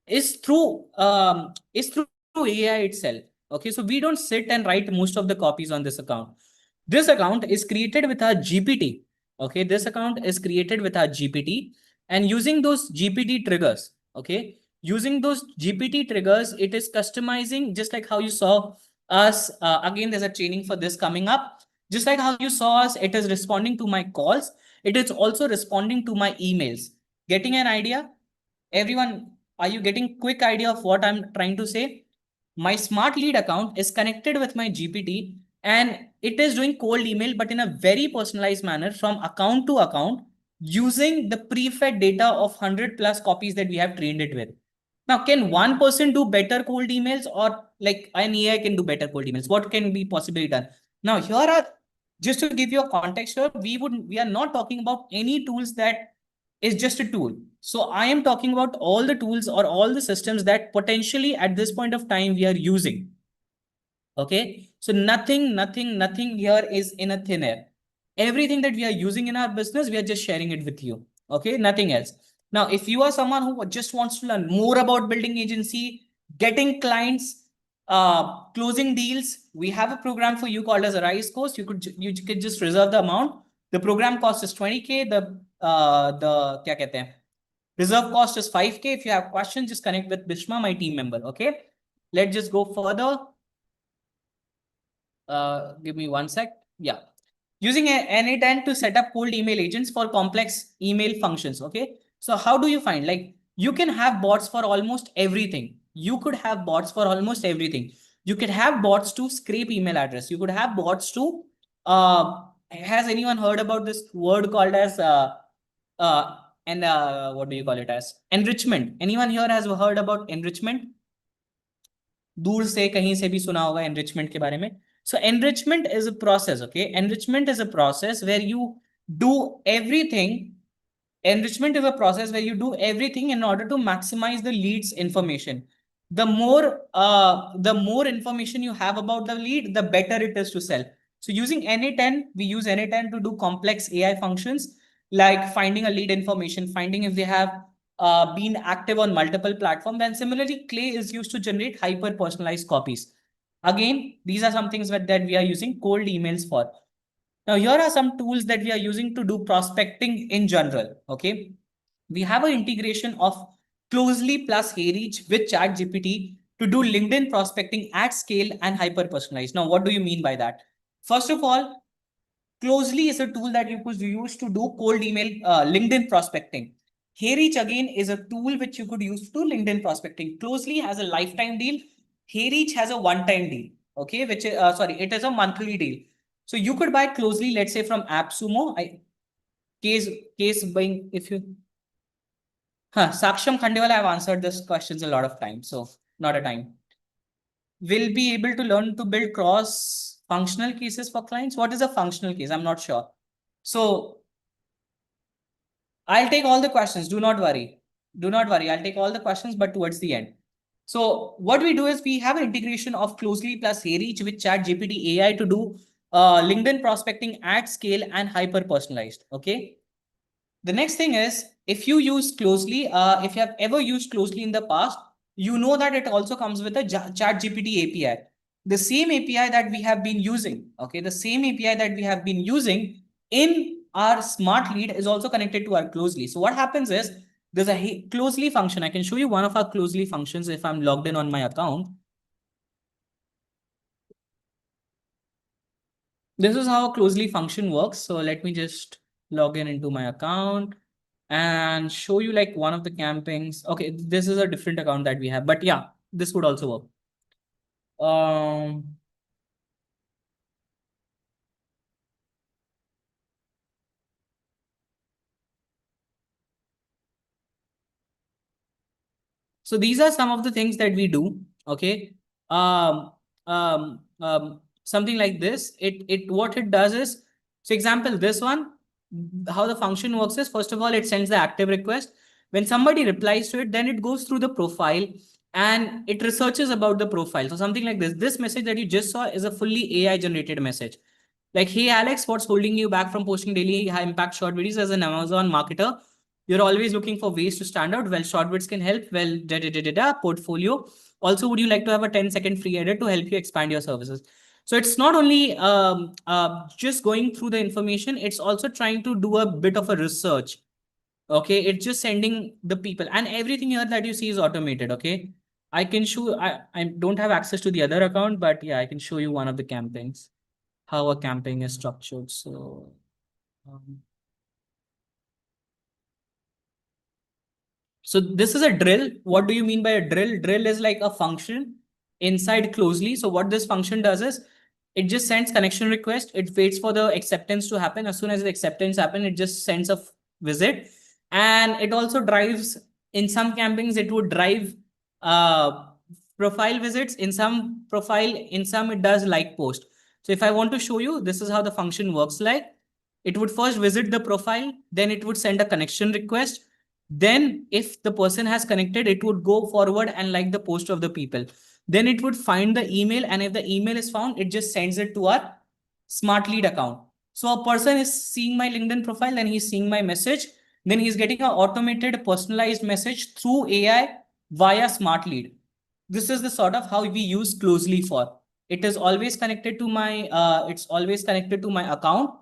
Speaker 1: is through AI itself. Okay, so we don't sit and write most of the copies on this account. This account is created with our GPT. Okay, this account is created with our GPT, and using those GPT triggers, okay, using those GPT triggers, it is customizing just like how you saw us. Again, there's a training for this coming up. Just like how you saw us, it is responding to my calls. It is also responding to my emails. Getting an idea? Everyone, are you getting quick idea of what I'm trying to say? My smart lead account is connected with my GPT and it is doing cold email, but in a very personalized manner from account to account using the pre-fed data of 100 plus copies that we have trained it with. Now, can one person do better cold emails, or like an AI can do better cold emails? What can be possibly done? Now, here are, just to give you a context here, we are not talking about any tools that is just a tool. So I am talking about all the tools or all the systems that potentially at this point of time we are using. Okay. So nothing here is in a thin air. Everything that we are using in our business, we are just sharing it with you. Okay. Nothing else. Now, if you are someone who just wants to learn more about building agency, getting clients, closing deals, we have a program for you called as a Rise course. You could just reserve the amount. The program cost is 20K. The kya kehte hain? Reserve cost is 5K. If you have questions, just connect with Bishma, my team member. Okay. Let's just go further. Give me one sec. Yeah. Using N8N to set up cold email agents for complex email functions. Okay. So how do you find, like, you can have bots for almost everything. You could have bots for almost everything. You could have bots to scrape email address. You could have bots to, has anyone heard about this word called as, what do you call it as? Enrichment. Anyone here has heard about enrichment? दूर से कहीं से भी सुना होगा enrichment के बारे में. So enrichment is a process, okay? Enrichment is a process where you do everything. Enrichment is a process where you do everything in order to maximize the lead's information. The more information you have about the lead, the better it is to sell. So using N8N, we use N8N to do complex AI functions like finding a lead information, finding if they have been active on multiple platforms. Then similarly, Clay is used to generate hyper personalized copies. Again, these are some things that we are using cold emails for. Now, here are some tools that we are using to do prospecting in general. Okay. We have an integration of Closely plus HeyReach with ChatGPT to do LinkedIn prospecting at scale and hyper personalized. Now, what do you mean by that? First of all, Closely is a tool that you could use to do cold email LinkedIn prospecting. HeyReach again is a tool which you could use to LinkedIn prospecting. Closely has a lifetime deal. HeyReach has a one-time deal. Okay, which is it is a monthly deal. So you could buy Closely, let's say from AppSumo. Case buying if you Saksham Khandewala, I've answered this questions a lot of times, so not a time. Will be able to learn to build cross functional cases for clients. What is a functional case? I'm not sure. So I'll take all the questions. Do not worry. Do not worry. I'll take all the questions, but towards the end. So what we do is we have an integration of Closely plus HeyReach with ChatGPT AI to do LinkedIn prospecting at scale and hyper personalized. Okay. The next thing is if you use Closely, if you have ever used Closely in the past, you know that it also comes with a ChatGPT API. The same API that we have been using, okay, the same API that we have been using in our smart lead is also connected to our Closely. So what happens is there's a Closely function. I can show you one of our Closely functions if I'm logged in on my account. This is how a Closely function works. So let me just log in into my account and show you like one of the campings. Okay, this is a different account that we have, but yeah, this would also work. So these are some of the things that we do. Okay. Something like this. It what it does is, so example, this one, how the function works is, first of all, it sends the active request. When somebody replies to it, then it goes through the profile and it researches about the profile. So something like this. This message that you just saw is a fully AI generated message. Like, hey Alex, what's holding you back from posting daily high impact short videos as an Amazon marketer? You're always looking for ways to stand out. Well, short vids can help. Well, portfolio. Also, would you like to have a 10-second free edit to help you expand your services? So it's not only just going through the information, it's also trying to do a bit of a research. Okay, it's just sending the people, and everything here that you see is automated. Okay, I can show, I don't have access to the other account, but yeah, I can show you one of the campaigns, how a campaign is structured. So um, So this is a drill. What do you mean by a drill? Drill is like a function inside Closely. So what this function does is it just sends connection request. It waits for the acceptance to happen. As soon as the acceptance happen, it just sends a visit. And it also drives, in some campaigns, it would drive uh, profile visits. In some profile, in some it does like post. So if I want to show you, this is how the function works like. It would first visit the profile, then it would send a connection request. Then if the person has connected, it would go forward and like the post of the people. Then it would find the email, and if the email is found, it just sends it to our smart lead account. So a person is seeing my LinkedIn profile and he's seeing my message. Then he's getting an automated personalized message through AI via smart lead. This is the sort of how we use Closely for. It is always connected to my account.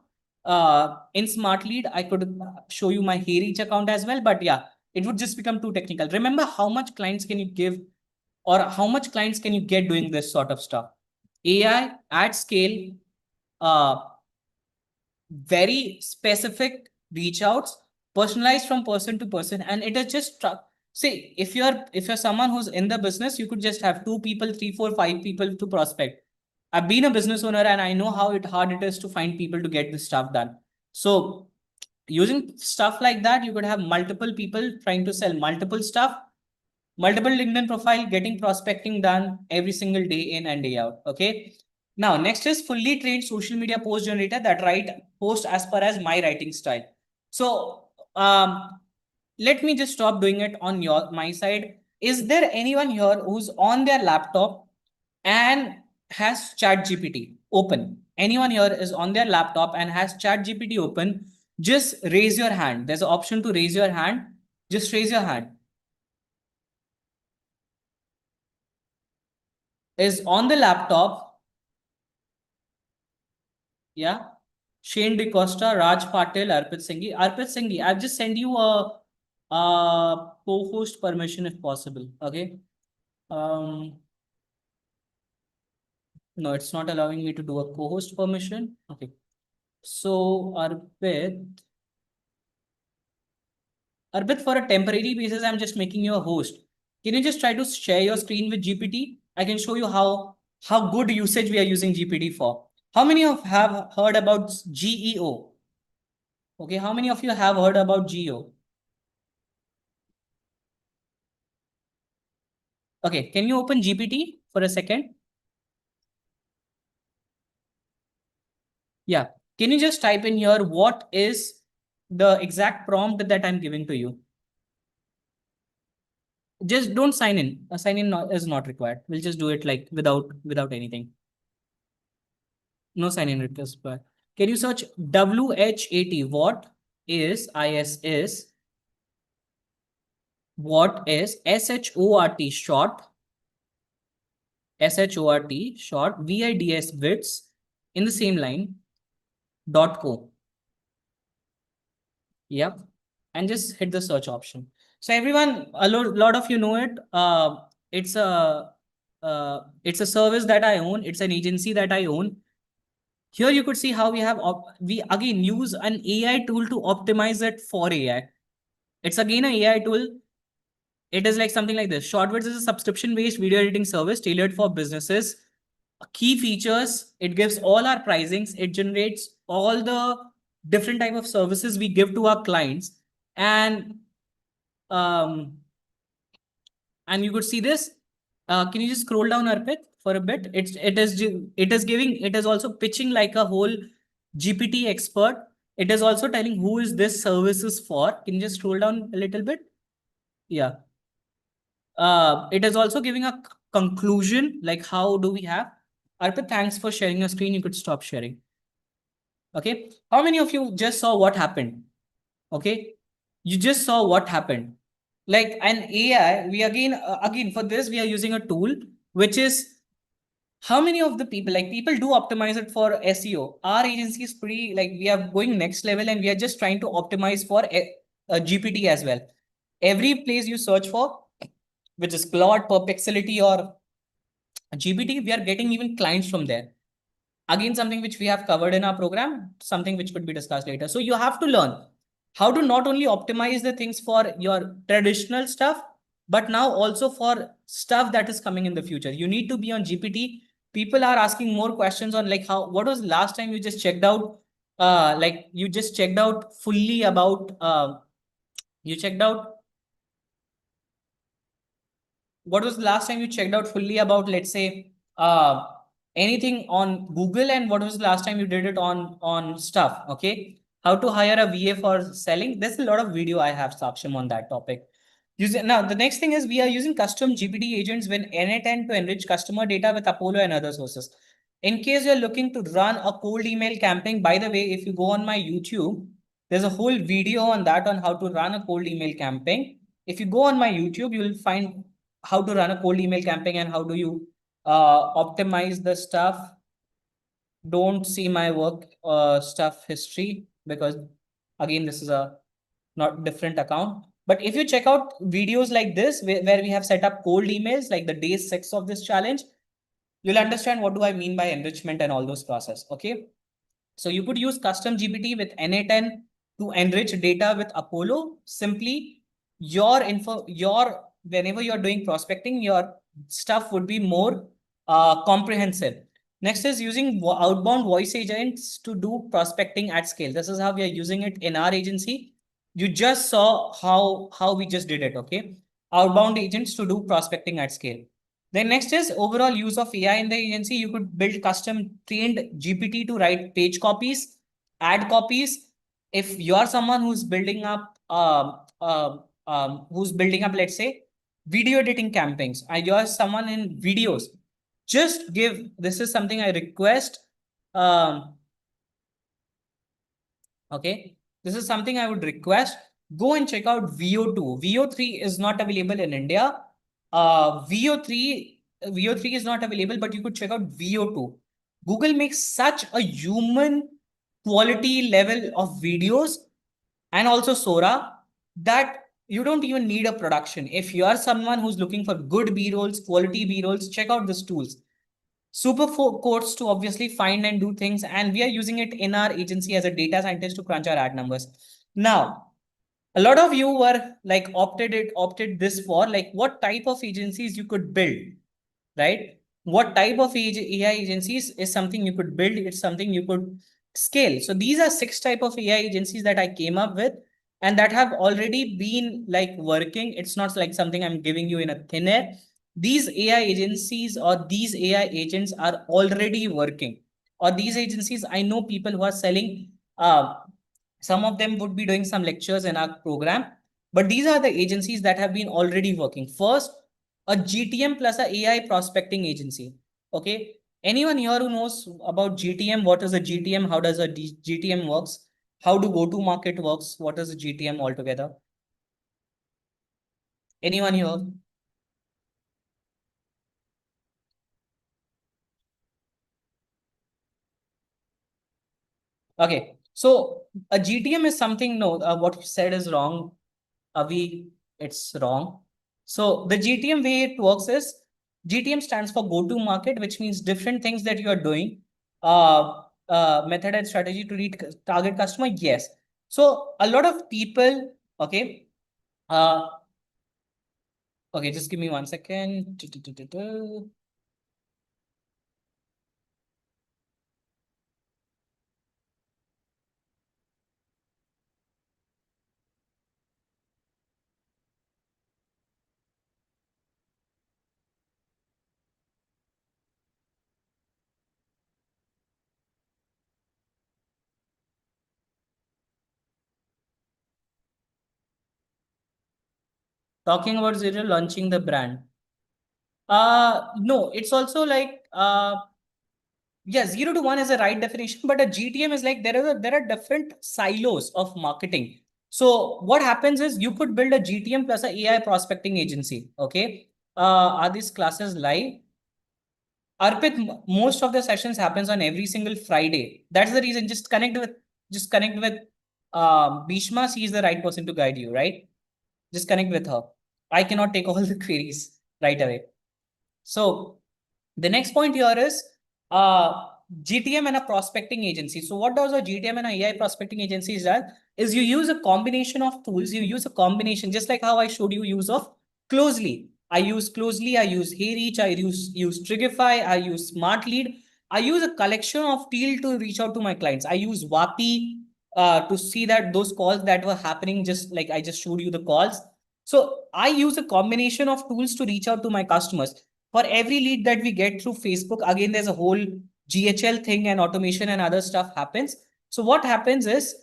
Speaker 1: In smart lead, I could show you my HeyReach account as well, but yeah, it would just become too technical. Remember, how much clients can you give, or how much clients can you get doing this sort of stuff? AI at scale, uh, very specific reach outs, personalized from person to person, and it is just see, if you're someone who's in the business, you could just have 2 people, 3, 4, 5 people to prospect. I've been a business owner and I know how hard it is to find people to get this stuff done. So using stuff like that, you could have multiple people trying to sell multiple stuff, multiple LinkedIn profile, getting prospecting done every single day in and day out. Okay. Now, next is fully trained social media post generator that write post as per as my writing style. So let me just stop doing it on my side. Is there anyone here who's on their laptop and has chat GPT open? Anyone here is on their laptop and has chat GPT open? Just raise your hand. There's an option to raise your hand. Just raise your hand. Is on the laptop. Yeah. Shane DeCosta, Raj Patel, Arpit Singhi. Arpit Singhi, I've just sent you a co-host permission if possible. Okay. Um, no, it's not allowing me to do a co-host permission. Okay. So Arpit, Arbit, for a temporary basis, I'm just making you a host. Can you just try to share your screen with GPT? I can show you how good usage we are using GPT for. How many of have heard about GEO? Okay, how many of you have heard about GEO? Okay, can you open GPT for a second? Yeah. Can you just type in here what is the exact prompt that I'm giving to you? Just don't sign in. A sign in is not required. We'll just do it like without anything. No sign in request required. Can you search WHAT? What is short VIDS bits in the same line .co. Yep. And just hit the search option. So everyone, lot of you know it. It's a it's a service that I own. It's an agency that I own. Here you could see how we again use an AI tool to optimize it for AI. It's again an AI tool. It is like something like this. Shortwords is a subscription-based video editing service tailored for businesses. Key features, it gives all our pricings. It generates all the different type of services we give to our clients. Um, and you could see this. Can you just scroll down, Arpit, for a bit? It is also pitching like a whole GPT expert. It is also telling who is this services for. Can you just scroll down a little bit? Yeah. It is also giving a conclusion, like how do we have. Arpit, thanks for sharing your screen. You could stop sharing. Okay. How many of you just saw what happened? Okay. You just saw what happened. Like an AI, we again for this, we are using a tool, which is how many of the people, like people do optimize it for SEO. Our agency is pretty, like we are going next level and we are just trying to optimize for a GPT as well. Every place you search for, which is Claude, Perplexity, or GPT, we are getting even clients from there. Again, something which we have covered in our program, something which could be discussed later. So you have to learn how to not only optimize the things for your traditional stuff, but now also for stuff that is coming in the future. You need to be on GPT. People are asking more questions on like what was the last time you just checked out, like you just checked out fully about, you checked out what was the last time you checked out fully about, let's say, anything on Google, and what was the last time you did it on stuff? Okay, how to hire a VA for selling. There's a lot of video I have, Saksham, on that topic. Now, the next thing is we are using custom GPT agents when N10 to enrich customer data with Apollo and other sources. In case you're looking to run a cold email campaign, by the way, if you go on my YouTube, there's a whole video on that on how to run a cold email campaign. If you go on my YouTube, you will find how to run a cold email campaign and how do you optimize the stuff. Don't see my work stuff history because again, this is a not different account. But if you check out videos like this, where we have set up cold emails, like the day 6 of this challenge, you'll understand what do I mean by enrichment and all those process. Okay. So you could use custom GPT with NA10 to enrich data with Apollo. Simply whenever you're doing prospecting, your stuff would be more comprehensive. Next is using outbound voice agents to do prospecting at scale. This is how we are using it in our agency. You just saw how we just did it. Okay. Outbound agents to do prospecting at scale. Then next is overall use of AI in the agency. You could build custom trained GPT to write page copies, ad copies. If you are someone who's building up, let's say, video editing campaigns, and you are someone in videos, just give, this is something I request. Okay, this is something I would request. Go and check out VO2. VO3 is not available in India. VO3 is not available, but you could check out VO2. Google makes such a human quality level of videos, and also Sora, that you don't even need a production. If you are someone who's looking for good B-rolls, quality B-rolls, check out these tools. Super quotes to obviously find and do things, and we are using it in our agency as a data scientist to crunch our ad numbers. Now, a lot of you were like opted this for like what type of agencies you could build, right? What type of AI agencies is something you could build, it's something you could scale. So these are 6 type of AI agencies that I came up with and that have already been like working. It's not like something I'm giving you in a thin air. These AI agencies or these AI agents are already working. Or these agencies, I know people who are selling, some of them would be doing some lectures in our program, but these are the agencies that have been already working. First, a GTM plus a AI prospecting agency. Okay. Anyone here who knows about GTM? What is a GTM? How does a GTM works? How do go-to market works? What is a GTM altogether? Anyone here? Okay. So a GTM is something, no, what you said is wrong. Avi, it's wrong. So the GTM way it works is GTM stands for go to market, which means different things that you are doing. Method and strategy to reach target customer. Yes. So a lot of people, okay. Uh, okay, just give me 1 second. Talking about zero launching the brand. No, it's also like yeah, 0 to 1 is a right definition, but a GTM is like there are different silos of marketing. So what happens is you could build a GTM plus a AI prospecting agency. Okay. Are these classes live? Arpit, most of the sessions happens on every single Friday. That's the reason. Just connect with Bhishma. She is the right person to guide you, right? Just connect with her. I cannot take all the queries right away. So the next point here is GTM and a prospecting agency. So what does a GTM and a AI prospecting agency is that? Is you use a combination of tools. You use a combination, just like how I showed you use of Closely. I use Closely, I use HeyReach, I use Trigify, I use Smart Lead. I use a collection of tool to reach out to my clients. I use Vapi to see that those calls that were happening, just like I just showed you the calls. So I use a combination of tools to reach out to my customers. For every lead that we get through Facebook, again, there's a whole GHL thing and automation and other stuff happens. So what happens is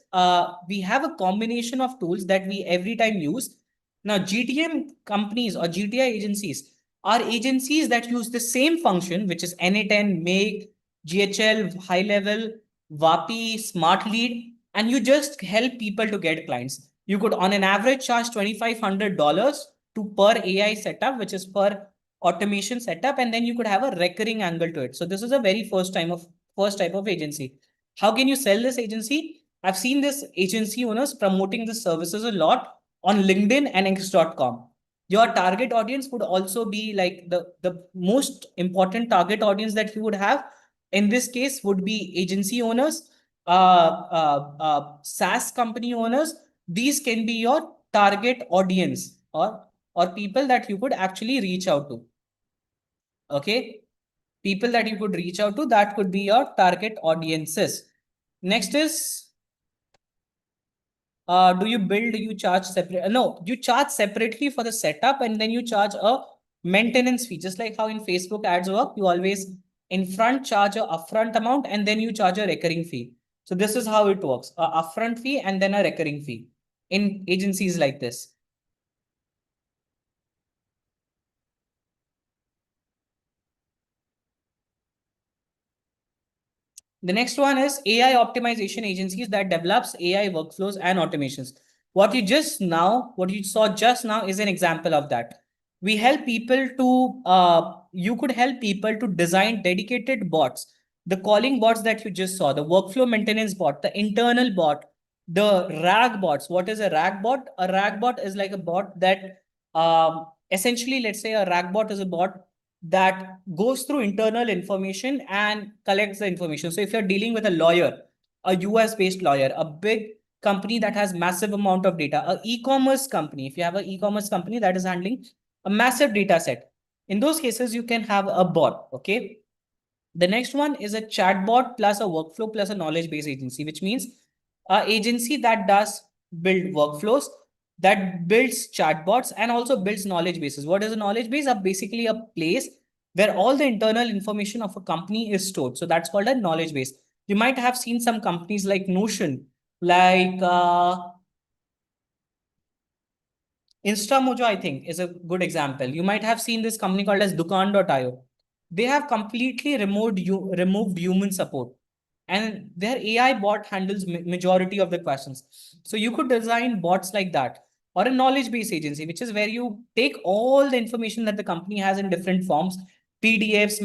Speaker 1: we have a combination of tools that we every time use. Now, GTM companies or GTI agencies are agencies that use the same function, which is N10, Make, GHL, High Level, Vapi, Smart Lead, and you just help people to get clients. You could, on an average, charge $2,500 to per AI setup, which is per automation setup, and then you could have a recurring angle to it. So this is a very first type of agency. How can you sell this agency? I've seen this agency owners promoting the services a lot on LinkedIn and X.com. Your target audience would also be like the most important target audience that you would have in this case would be agency owners, SaaS company owners. These can be your target audience or people that you could actually reach out to. Okay. People that you could reach out to, that could be your target audiences. Next is, do you build, you charge separate? No, you charge separately for the setup and then you charge a maintenance fee. Just like how in Facebook ads work, you always in front charge a upfront amount and then you charge a recurring fee. So this is how it works, a upfront fee and then a recurring fee in agencies like this. The next one is AI optimization agencies that develops AI workflows and automations. What you saw just now is an example of that. We help people to, you could help people to design dedicated bots, the calling bots that you just saw, the workflow maintenance bot, the internal bot, the RAG bots. What is a RAG bot? A RAG bot is like a bot that essentially, let's say a RAG bot is a bot that goes through internal information and collects the information. So if you're dealing with a lawyer, a US based lawyer, a big company that has massive amount of data, a e-commerce company. If you have an e-commerce company that is handling a massive data set, in those cases, you can have a bot. Okay. The next one is a chatbot plus a workflow plus a knowledge-based agency, which means a agency that does build workflows, that builds chatbots and also builds knowledge bases. What is a knowledge base? Basically a place where all the internal information of a company is stored. So that's called a knowledge base. You might have seen some companies like Notion, like InstaMojo, I think, is a good example. You might have seen this company called as Dukaan.io. They have completely removed human support, and their AI bot handles majority of the questions. So you could design bots like that, or a knowledge-based agency, which is where you take all the information that the company has in different forms, PDFs,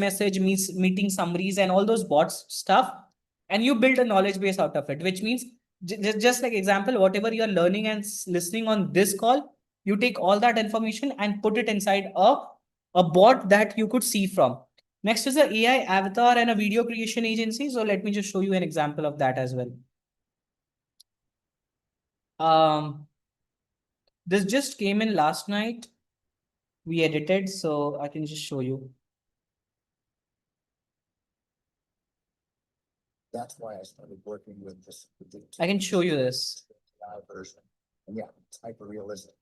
Speaker 1: meeting summaries, and all those bots stuff, and you build a knowledge base out of it, which means just like example, whatever you're learning and listening on this call, you take all that information and put it inside a bot that you could see from. Next is a AI avatar and a video creation agency. So let me just show you an example of that as well. This just came in last night. We edited, so I can just show you.
Speaker 3: That's why I started working with this.
Speaker 1: I can show you this.
Speaker 3: Version. And yeah, it's hyper realistic.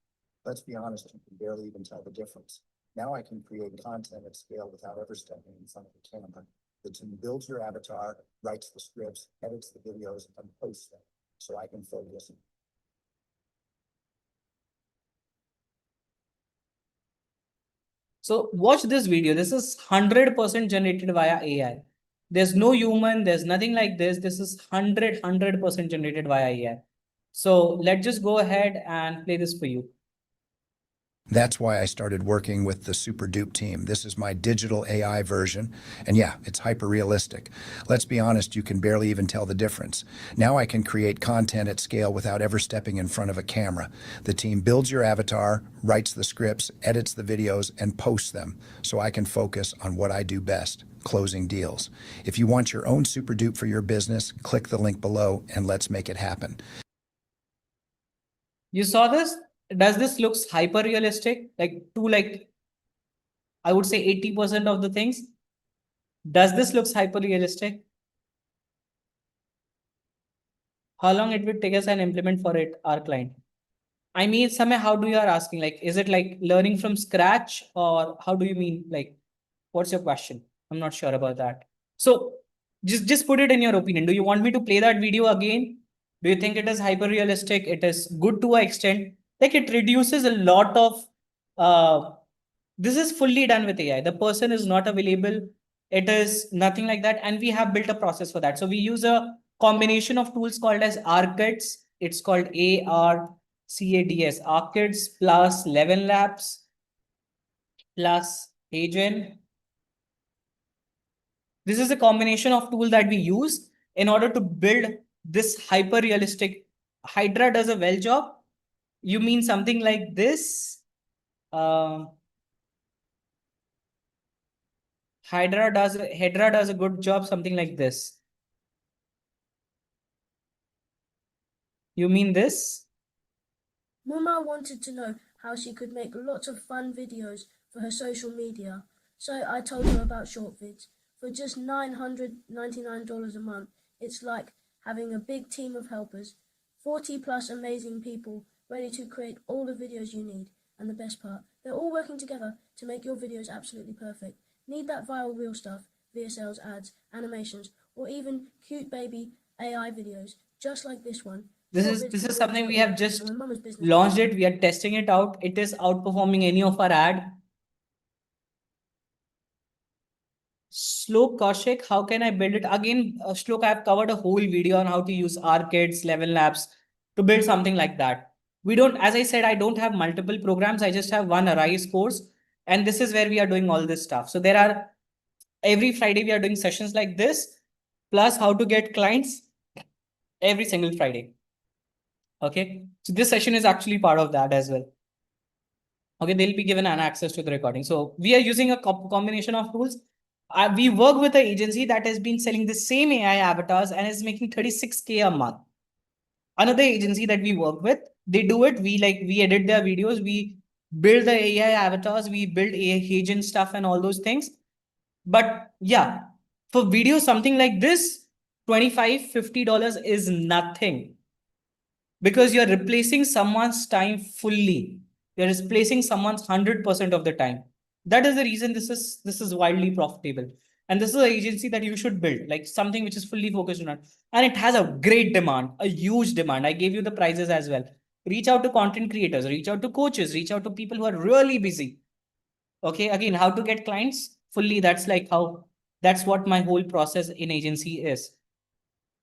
Speaker 3: Let's be honest, you can barely even tell the difference. Now I can create content at scale without ever stepping in front of the camera. The team builds your avatar, writes the scripts, edits the videos, and posts them, so I can focus.
Speaker 1: So watch this video. This is 100% generated via AI. There's no human, there's nothing like this. This is 100% generated via AI. So let's just go ahead and play this for you.
Speaker 3: That's why I started working with the Super Dupe team. This is my digital AI version. And yeah, it's hyper realistic. Let's be honest, you can barely even tell the difference. Now I can create content at scale without ever stepping in front of a camera. The team builds your avatar, writes the scripts, edits the videos, and posts them, so I can focus on what I do best, closing deals. If you want your own Super Dupe for your business, click the link below and let's make it happen.
Speaker 1: You saw this? Does this looks hyper realistic? I would say 80% of the things. Does this looks hyper realistic? How long it would take us and implement for it, our client? I mean, Samay, how do you are asking? Like, is it like learning from scratch, or how do you mean? Like, what's your question? I'm not sure about that. So just put it in your opinion. Do you want me to play that video again? Do you think it is hyper realistic? It is good to an extent. Like, it reduces a lot of this is fully done with AI. The person is not available. It is nothing like that. And we have built a process for that. So we use a combination of tools called as ARCADS. It's called ARCADS, ARCADS plus 11 Labs plus Agent. This is a combination of tool that we use in order to build this hyper realistic. Hydra does a well job. You mean something like this? Hydra does a good job, something like this. You mean this?
Speaker 4: Mama wanted to know how she could make lots of fun videos for her social media, so I told her about shortvids. For just $999 a month, it's like having a big team of helpers, 40 plus amazing people ready to create all the videos you need. And the best part, they're all working together to make your videos absolutely perfect. Need that viral real stuff, VSLs, ads, animations, or even cute baby AI videos, just like this one.
Speaker 1: This is something we have just launched it. We are testing it out. It is outperforming any of our ad. Shlok Kaushik, how can I build it? Again, Shlok, I've covered a whole video on how to use ARCADS, 11 Labs to build something like that. We don't, as I said, I don't have multiple programs. I just have one Arise course. And this is where we are doing all this stuff. So there are, every Friday, we are doing sessions like this, plus how to get clients every single Friday. Okay. So this session is actually part of that as well. Okay. They'll be given an access to the recording. So we are using a combination of tools. We work with an agency that has been selling the same AI avatars and is making 36K a month. another agency that we work with, they do it. We edit their videos, we build the AI avatars, we build AI agent stuff and all those things. But yeah, for video, something like this, $25-50 is nothing, because you're replacing someone's time fully. You're replacing someone's 100% of the time. That is the reason this is wildly profitable. And this is an agency that you should build, like something which is fully focused on it. And it has a great demand, a huge demand. I gave you the prices as well. Reach out to content creators, reach out to coaches, reach out to people who are really busy. Okay, again, how to get clients fully, that's what my whole process in agency is.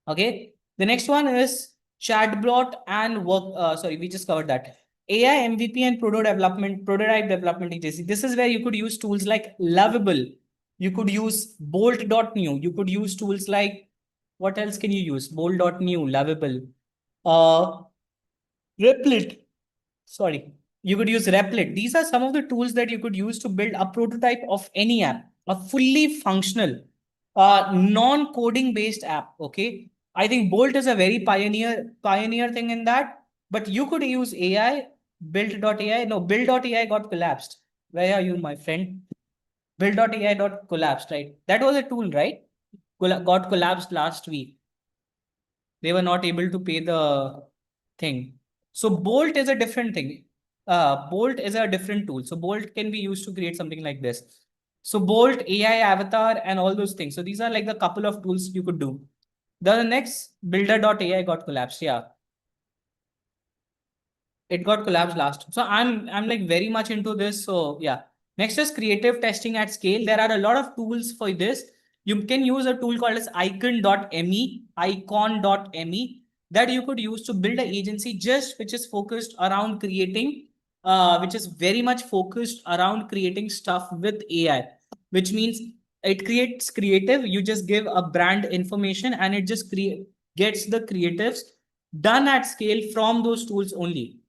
Speaker 1: Okay, the next one is chatbot and work. Sorry, we just covered that. AI MVP and prototype development agency. This is where you could use tools like Lovable. You could use Bolt.new. You could use tools like, what else can you use? Bolt.new, Lovable, uh, Replit. Sorry, you could use Replit. These are some of the tools that you could use to build a prototype of any app, a fully functional, non-coding based app. Okay, I think Bolt is a very pioneer thing in that. But you could use AI. Build.ai. No, Build.ai got collapsed. Where are you, my friend? Build.ai got collapsed, right? That was a tool, right? Got collapsed last week. They were not able to pay the thing. So Bolt is a different thing. Bolt is a different tool. So Bolt can be used to create something like this. So Bolt, AI avatar, and all those things. So these are like the couple of tools you could do. The next, Builder.ai got collapsed. Yeah, it got collapsed last. So I'm like very much into this. So yeah. Next is creative testing at scale. There are a lot of tools for this. You can use a tool called as icon.me that you could use to build an agency just which is focused around creating, which is very much focused around creating stuff with AI, which means it creates creative. You just give a brand information and it just gets the creatives done at scale from those tools only.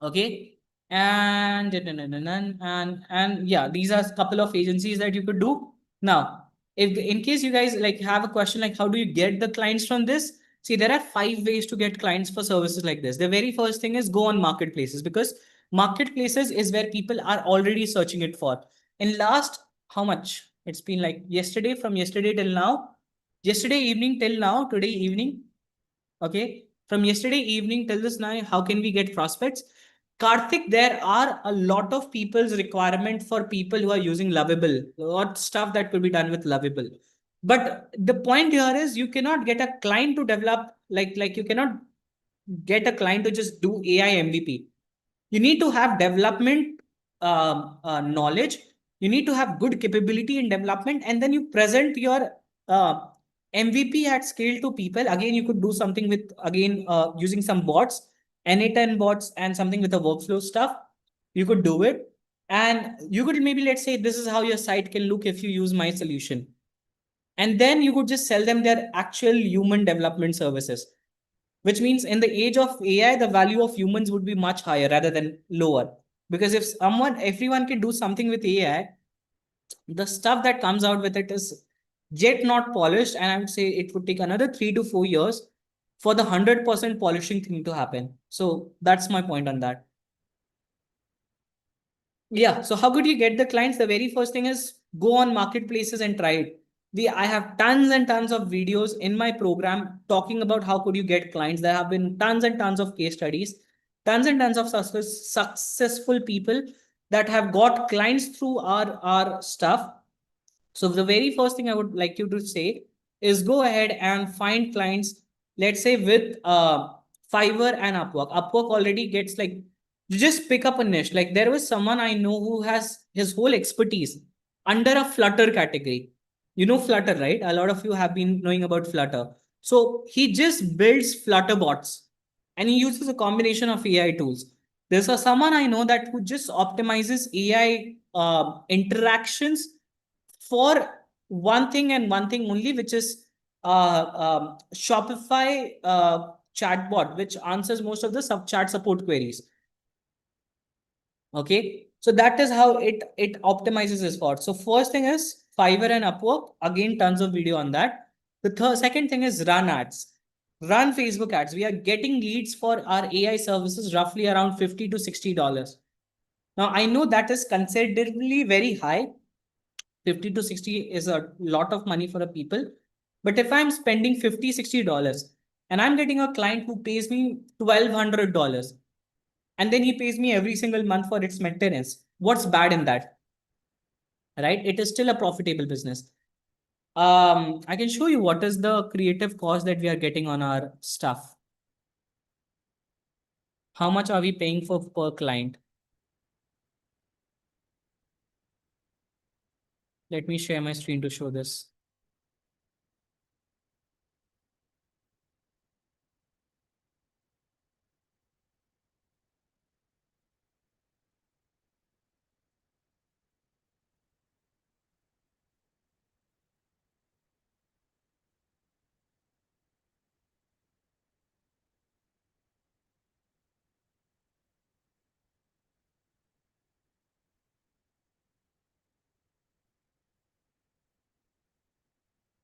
Speaker 1: Okay, and yeah, these are a couple of agencies that you could do. Now, if in case you guys like have a question like how do you get the clients from this, see, there are 5 ways to get clients for services like this. The very first thing is go on marketplaces, because marketplaces is where people are already searching it for. In last, how much, it's been like yesterday, from yesterday till now, yesterday evening till now, today evening. Okay, from yesterday evening till this now, how can we get prospects? Karthik, there are a lot of people's requirement for people who are using Lovable, what stuff that could be done with Lovable. But the point here is you cannot get a client to develop, like you cannot get a client to just do AI MVP. You need to have development knowledge. You need to have good capability in development, and then you present your uh, MVP at scale to people. Again, you could do something with using some bots, N8N bots, and something with the workflow stuff. You could do it, and you could maybe, let's say, this is how your site can look if you use my solution, and then you could just sell them their actual human development services, which means in the age of AI, the value of humans would be much higher rather than lower. Because if everyone can do something with AI, the stuff that comes out with it is yet not polished. And I would say it would take another 3 to 4 years for the 100% polishing thing to happen. So that's my point on that. Yeah. So how could you get the clients? The very first thing is go on marketplaces and try it. I have tons and tons of videos in my program talking about how could you get clients. There have been tons and tons of case studies, tons and tons of successful people that have got clients through our stuff. So the very first thing I would like you to say is go ahead and find clients, let's say with Fiverr and Upwork. Upwork already gets like, you just pick up a niche. Like there was someone I know who has his whole expertise under a Flutter category. You know Flutter, right? A lot of you have been knowing about Flutter. So he just builds Flutter bots and he uses a combination of AI tools. There's someone I know that who just optimizes AI interactions for one thing and one thing only, which is Shopify chatbot, which answers most of the chat support queries. Okay, so that is how it optimizes this for. So first thing is Fiverr and Upwork. Again, tons of video on that. The second thing is run ads. run Facebook ads. We are getting leads for our AI services roughly around $50 to $60. Now, I know that is considerably very high. 50 to 60 is a lot of money for a people. But if I'm spending $50, $60 and I'm getting a client who pays me $1,200 and then he pays me every single month for its maintenance, what's bad in that? Right? It is still a profitable business. I can show you what is the creative cost that we are getting on our stuff. How much are we paying for per client? Let me share my screen to show this.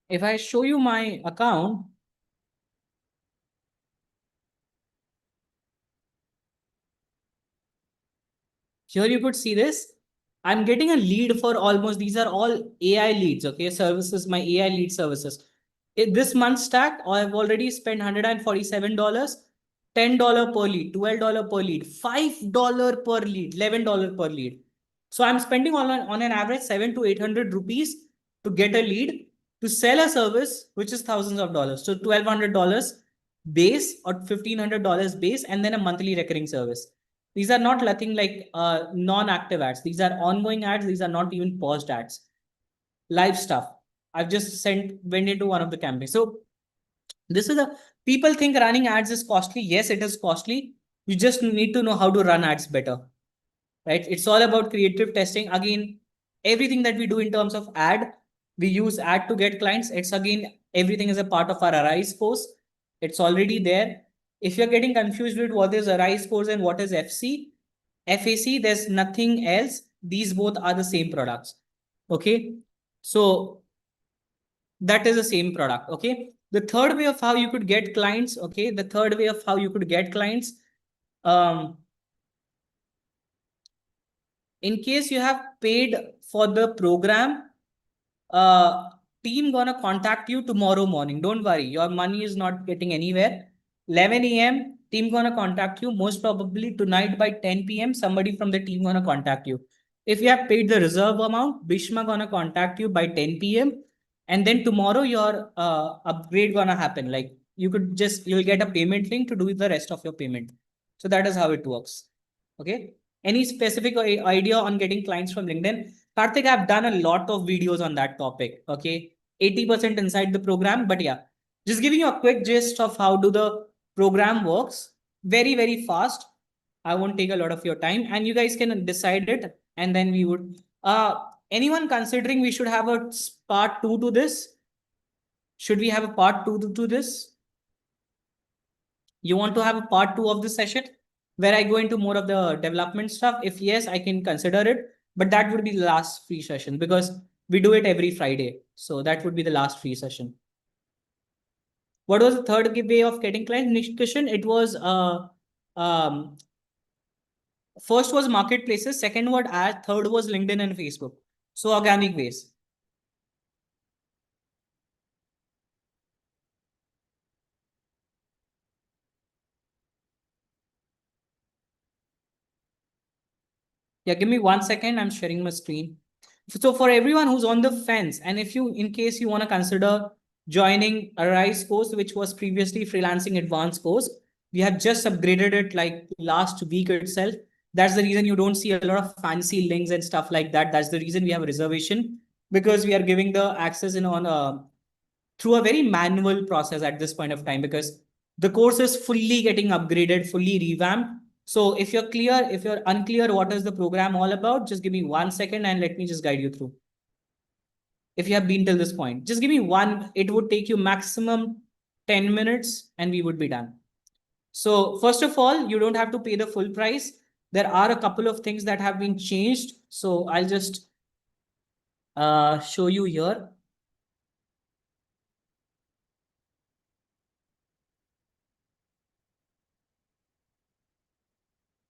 Speaker 1: If I show you my account, here you could see this. I'm getting a lead for almost, these are all AI leads, okay? Services, my AI lead services. This month stacked, I've already spent $147, $10 per lead, $12 per lead, $5 per lead, $11 per lead. So I'm spending on an average 700 to 800 rupees to get a lead to sell a service, which is thousands of dollars. So $1,200 base or $1,500 base, and then a monthly recurring service. These are not nothing like non-active ads. These are ongoing ads. These are not even paused ads. Live stuff. I've just went into one of the campaigns. So this is people think running ads is costly. Yes, it is costly. You just need to know how to run ads better, right? It's all about creative testing. Again, everything that we do in terms of ad, we use ad to get clients. It's again, everything is a part of our Arise course. It's already there. If you're getting confused with what is Arise course and what is FAC, there's nothing else. These both are the same products. Okay. So that is the same product. Okay. The third way of how you could get clients. Okay. The third way of how you could get clients. In case you have paid for the program, team gonna contact you tomorrow morning. Don't worry, your money is not getting anywhere. 11 a.m. team gonna contact you. Most probably tonight by 10 p.m. somebody from the team gonna contact you. If you have paid the reserve amount, Bishma gonna contact you by 10 p.m. and then tomorrow your upgrade gonna happen. Like you'll get a payment link to do the rest of your payment. So that is how it works. Okay. Any specific idea on getting clients from LinkedIn? Karthik, I've done a lot of videos on that topic. Okay. 80% inside the program. But yeah, just giving you a quick gist of how do the program works. Very, very fast. I won't take a lot of your time and you guys can decide it. And then we would, anyone considering we should have a part 2 to this? Should we have a part 2 to this? You want to have a part 2 of this session where I go into more of the development stuff? If yes, I can consider it, but that would be the last free session because we do it every Friday. So that would be the last free session. What was the third way of getting clients? Kishan, it was first was marketplaces, second was ad, third was LinkedIn and Facebook. So organic ways. Yeah, give me 1 second. I'm sharing my screen. So for everyone who's on the fence, and if you, in case you want to consider joining Arise course, which was previously Freelancing Advanced course, we have just upgraded it like last week itself. That's the reason you don't see a lot of fancy links and stuff like that. That's the reason we have a reservation, because we are giving the access in on through a very manual process at this point of time, because the course is fully getting upgraded, fully revamped. So if you're unclear what is the program all about, just give me 1 second and let me just guide you through. If you have been till this point, just give me one. It would take you maximum 10 minutes and we would be done. So first of all, you don't have to pay the full price. There are a couple of things that have been changed. So I'll just show you here.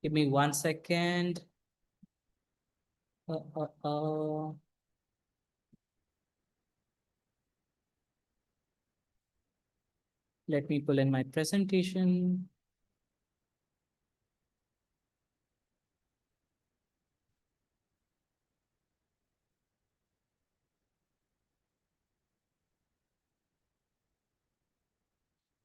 Speaker 1: Give me 1 second. Let me pull in my presentation.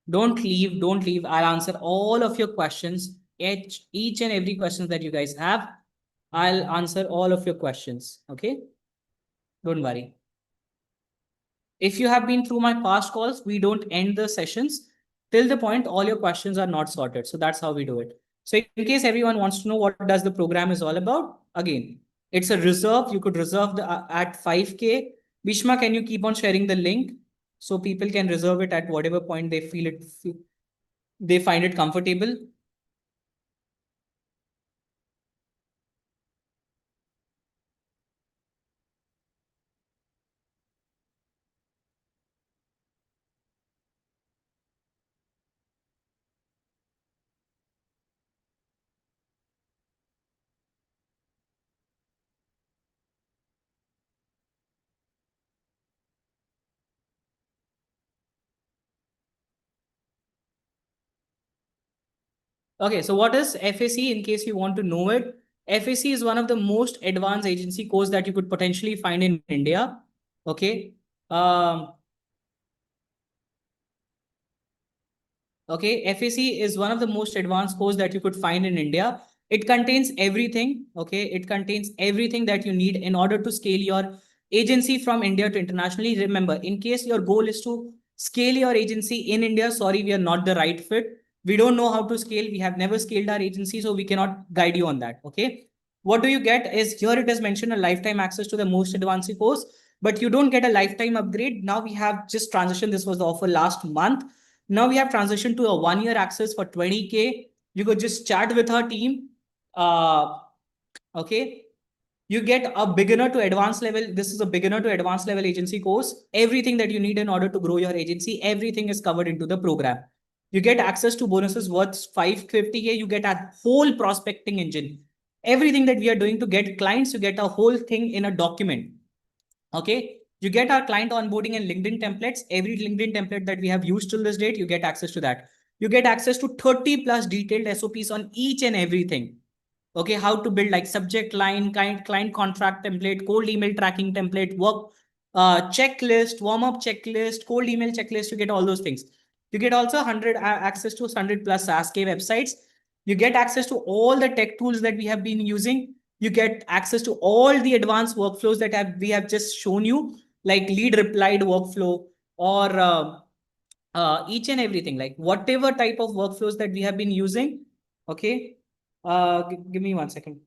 Speaker 1: Don't leave, don't leave. I'll answer all of your questions. Each and every question that you guys have, I'll answer all of your questions. Okay? Don't worry. If you have been through my past calls, we don't end the sessions till the point all your questions are not sorted. So that's how we do it. So in case everyone wants to know what does the program is all about, again, it's a reserve. You could reserve the at 5K. Bishma, can you keep on sharing the link so people can reserve it at whatever point they feel it, they find it comfortable? Okay, so what is FAC in case you want to know it? FAC is one of the most advanced agency course that you could potentially find in India. Okay. Okay, FAC is one of the most advanced course that you could find in India. It contains everything. Okay, it contains everything that you need in order to scale your agency from India to internationally. Remember, in case your goal is to scale your agency in India, sorry, we are not the right fit. We don't know how to scale. We have never scaled our agency, so we cannot guide you on that. Okay. What do you get is here it is mentioned a lifetime access to the most advanced course, but you don't get a lifetime upgrade. Now we have just transitioned. This was the offer last month. Now we have transitioned to a 1 year access for 20K. You could just chat with our team. Okay. You get a beginner to advanced level. This is a beginner to advanced level agency course. Everything that you need in order to grow your agency, everything is covered into the program. You get access to bonuses worth 550K. You get a whole prospecting engine. Everything that we are doing to get clients, you get a whole thing in a document. Okay. You get our client onboarding and LinkedIn templates. Every LinkedIn template that we have used till this date, you get access to that. You get access to 30 plus detailed SOPs on each and everything. Okay, how to build like subject line, client contract template, cold email tracking template, work checklist, warm-up checklist, cold email checklist. You get all those things. You get also 100 access to 100 plus SaaS-K websites. You get access to all the tech tools that we have been using. You get access to all the advanced workflows that we have just shown you, like lead replied workflow or each and everything, like whatever type of workflows that we have been using. Okay. Give me 1 second.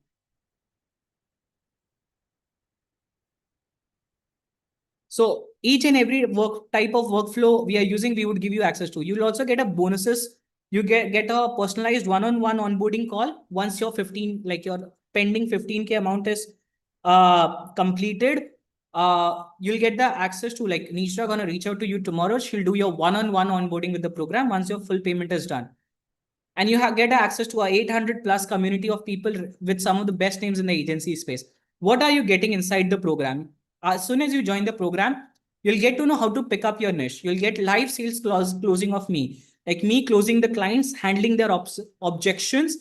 Speaker 1: So each and every type of workflow we are using, we would give you access to. You'll also get a bonuses. You get a personalized one-on-one onboarding call once your 15, like your pending 15K amount is completed. You'll get the access to, like, Nishra gonna reach out to you tomorrow. She'll do your one-on-one onboarding with the program once your full payment is done. And you get access to our 800 plus community of people with some of the best names in the agency space. What are you getting inside the program? As soon as you join the program, you'll get to know how to pick up your niche. You'll get live sales closing of me, like me closing the clients, handling their objections,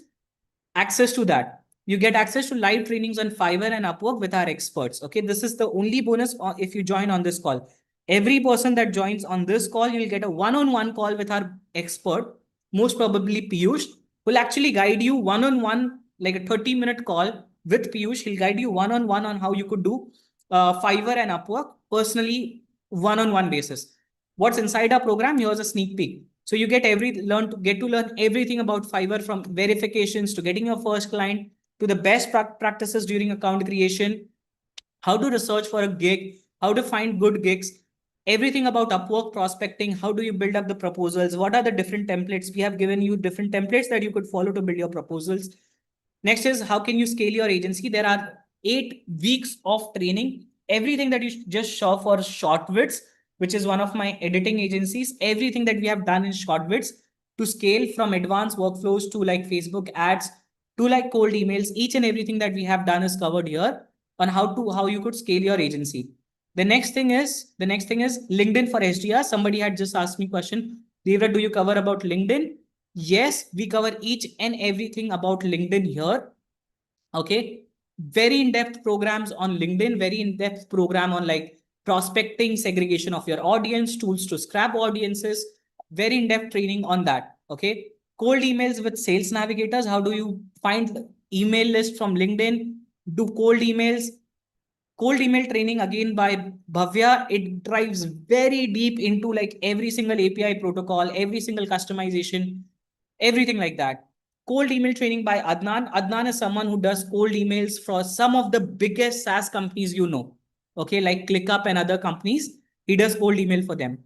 Speaker 1: access to that. You get access to live trainings on Fiverr and Upwork with our experts. Okay, this is the only bonus if you join on this call. Every person that joins on this call, you'll get a one-on-one call with our expert, most probably Piyush, will actually guide you one-on-one, like a 30-minute call with Piyush. He'll guide you one-on-one on how you could do Fiverr and Upwork personally, one-on-one basis. What's inside our program? Here's a sneak peek. So you get to learn everything about Fiverr, from verifications to getting your first client to the best practices during account creation, how to research for a gig, how to find good gigs, everything about Upwork prospecting, how do you build up the proposals, what are the different templates. We have given you different templates that you could follow to build your proposals. Next is how can you scale your agency. There are 8 weeks of training, everything that you just saw for Shortwits, which is one of my editing agencies, everything that we have done in Shortwits to scale from advanced workflows to like Facebook ads to like cold emails. Each and everything that we have done is covered here on how you could scale your agency. The next thing is LinkedIn for SDR. Somebody had just asked me question, Devvrat, do you cover about LinkedIn? Yes, we cover each and everything about LinkedIn here. Okay. Very in-depth programs on LinkedIn, very in-depth program on like prospecting, segregation of your audience, tools to scrap audiences, very in-depth training on that. Okay. Cold emails with sales navigators. How do you find email list from LinkedIn? Do cold emails. Cold email training again by Bhavya. It drives very deep into like every single API protocol, every single customization, everything like that. Cold email training by Adnan. Adnan is someone who does cold emails for some of the biggest SaaS companies you know. Okay, like ClickUp and other companies. He does cold email for them.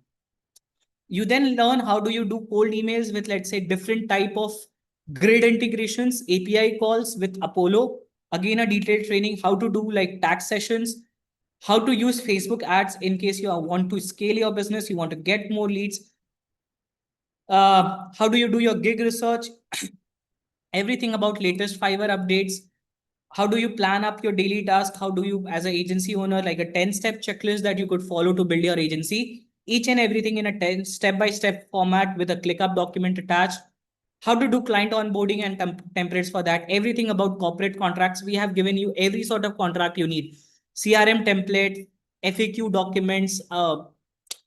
Speaker 1: You then learn how do you do cold emails with, let's say, different type of grid integrations, API calls with Apollo. Again, a detailed training, how to do like tax sessions, how to use Facebook ads in case you want to scale your business, you want to get more leads. How do you do your gig research? Everything about latest Fiverr updates. How do you plan up your daily task? How do you, as an agency owner, like a 10-step checklist that you could follow to build your agency? Each and everything in a 10 step-by-step format with a ClickUp document attached. How to do client onboarding and templates for that. Everything about corporate contracts. We have given you every sort of contract you need. CRM template, FAQ documents.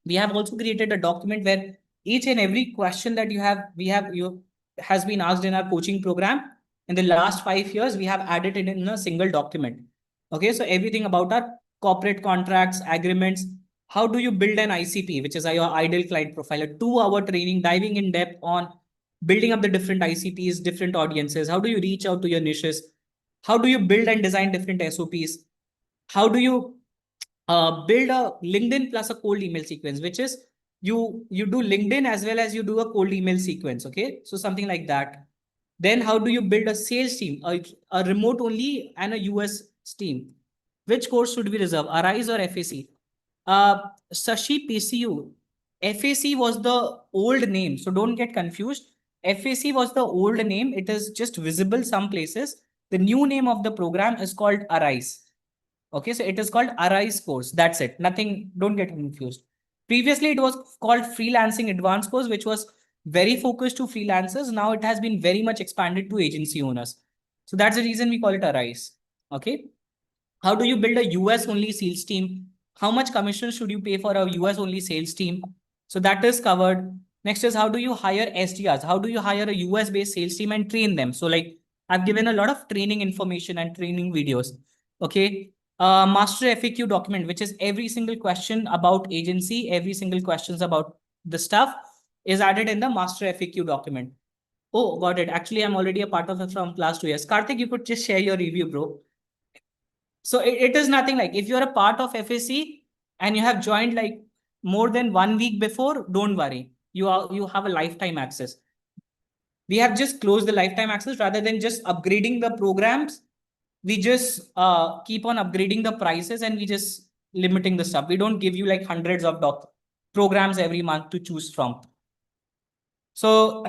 Speaker 1: We have also created a document where each and every question that you has been asked in our coaching program in the last 5 years, we have added it in a single document. Okay, so everything about our corporate contracts, agreements. How do you build an ICP, which is your ideal client profile? A 2-hour training diving in depth on building up the different ICPs, different audiences. How do you reach out to your niches? How do you build and design different SOPs? How do you build a LinkedIn plus a cold email sequence, which is you do LinkedIn as well as you do a cold email sequence. Okay, so something like that. Then how do you build a sales team, a remote only and a US team? Which course should we reserve, Arise or FAC? Sashi PCU. FAC was the old name, so don't get confused. FAC was the old name. It is just visible some places. The new name of the program is called Arise. Okay, so it is called Arise course. That's it. Nothing, don't get confused. Previously, it was called Freelancing Advanced course, which was very focused to freelancers. Now it has been very much expanded to agency owners. So that's the reason we call it Arise. Okay. How do you build a US only sales team? How much commission should you pay for a US only sales team? So that is covered. Next is how do you hire SDRs? How do you hire a US based sales team and train them? So like I've given a lot of training information and training videos. Okay. Master FAQ document, which is every single question about agency, every single questions about the stuff is added in the master FAQ document. Oh, got it. Actually, I'm already a part of it from last 2 years. Karthik, you could just share your review, bro. So it is nothing like if you're a part of FAC and you have joined like more than 1 week before, don't worry. You have a lifetime access. We have just closed the lifetime access rather than just upgrading the programs. We just keep on upgrading the prices and we just limiting the stuff. We don't give you like hundreds of programs every month to choose from. So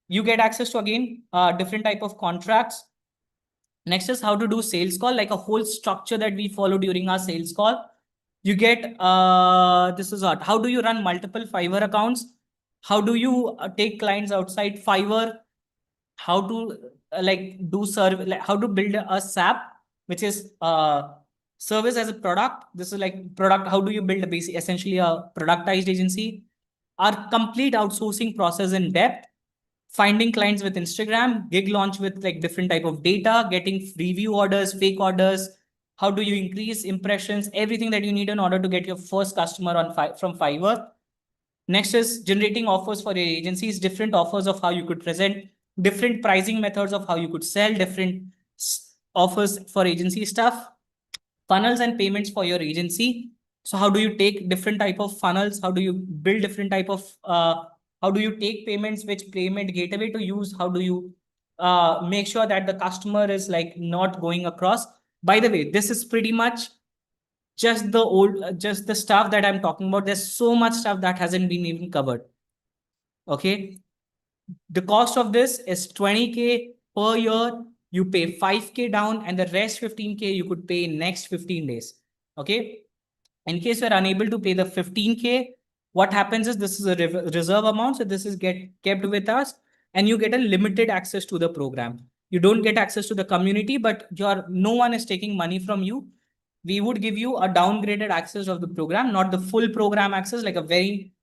Speaker 1: you get access to again different type of contracts. Next is how to do sales call, like a whole structure that we follow during our sales call. You get this is what, how do you run multiple Fiverr accounts? How do you take clients outside Fiverr? How to like do serve, like how to build a SAP, which is service as a product. This is like product. How do you build a basic, essentially a productized agency? Our complete outsourcing process in depth, finding clients with Instagram, gig launch with like different type of data, getting review orders, fake orders. How do you increase impressions? Everything that you need in order to get your first customer on from Fiverr. Next is generating offers for your agencies, different offers of how you could present, different pricing methods of how you could sell, different offers for agency stuff, funnels and payments for your agency. So how do you take different type of funnels? How do you build different type of, how do you take payments, which payment gateway to use? How do you make sure that the customer is like not going across? By the way, this is pretty much just the stuff that I'm talking about. There's so much stuff that hasn't been even covered. Okay. The cost of this is 20K per year. you pay 5K down, and the rest 15K you could pay in next 15 days. Okay. In case you're unable to pay the 15K, what happens is this is a reserve amount. So this is get kept with us, and you get a limited access to the program. You don't get access to the community, but no one is taking money from you. We would give you a downgraded access of the program, not the full program access, like a very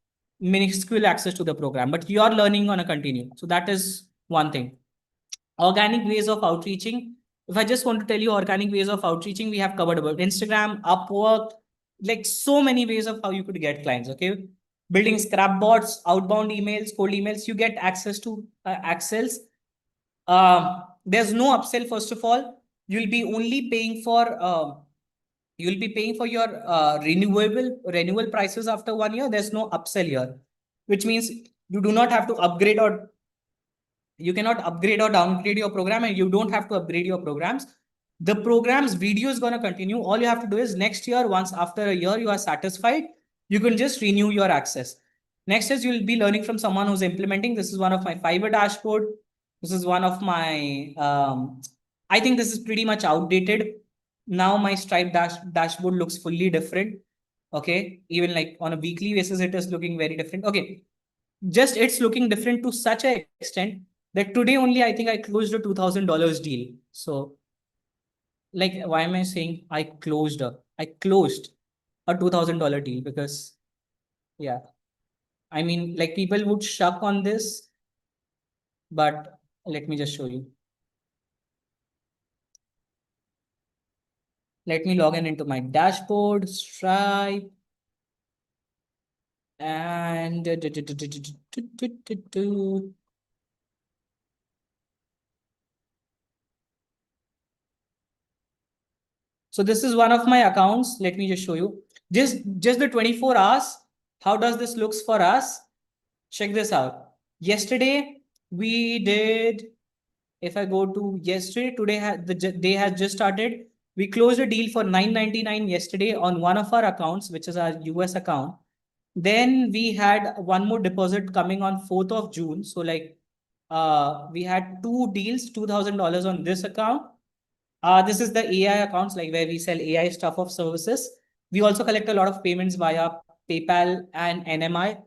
Speaker 1: minuscule access to the program, but you are learning on a continue. So that is one thing. Organic ways of outreaching. If I just want to tell you organic ways of outreaching, we have covered about Instagram, Upwork, like so many ways of how you could get clients. Okay. Building scrapboards, outbound emails, cold emails, you get access to Accels. There's no upsell. First of all, you'll be only paying for your renewal prices after 1 year. There's no upsell here, which means you do not have to upgrade or you cannot upgrade or downgrade your program, and you don't have to upgrade your programs. The program's video is going to continue. All you have to do is next year, once after a year you are satisfied, you can just renew your access. Next is you'll be learning from someone who's implementing. This is one of my Fiverr dashboard. This is one of my, I think this is pretty much outdated. Now my Stripe dashboard looks fully different. Okay. Even like on a weekly basis, it is looking very different. Okay. Just it's looking different to such an extent that today only I think I closed a $2,000 deal. So like, why am I saying I closed a $2,000 deal? Because yeah, I mean, like people would shuck on this, but let me just show you. Let me log in into my dashboard, Stripe, and so this is one of my accounts. Let me just show you. Just the 24 hours. How does this looks for us? Check this out. Yesterday we did, if I go to yesterday, today the day has just started. We closed a deal for $9.99 yesterday on one of our accounts, which is our US account. Then we had one more deposit coming on 4th of June. So like we had two deals, $2,000 on this account. This is the AI accounts, like where we sell AI stuff of services. We also collect a lot of payments via PayPal and NMI.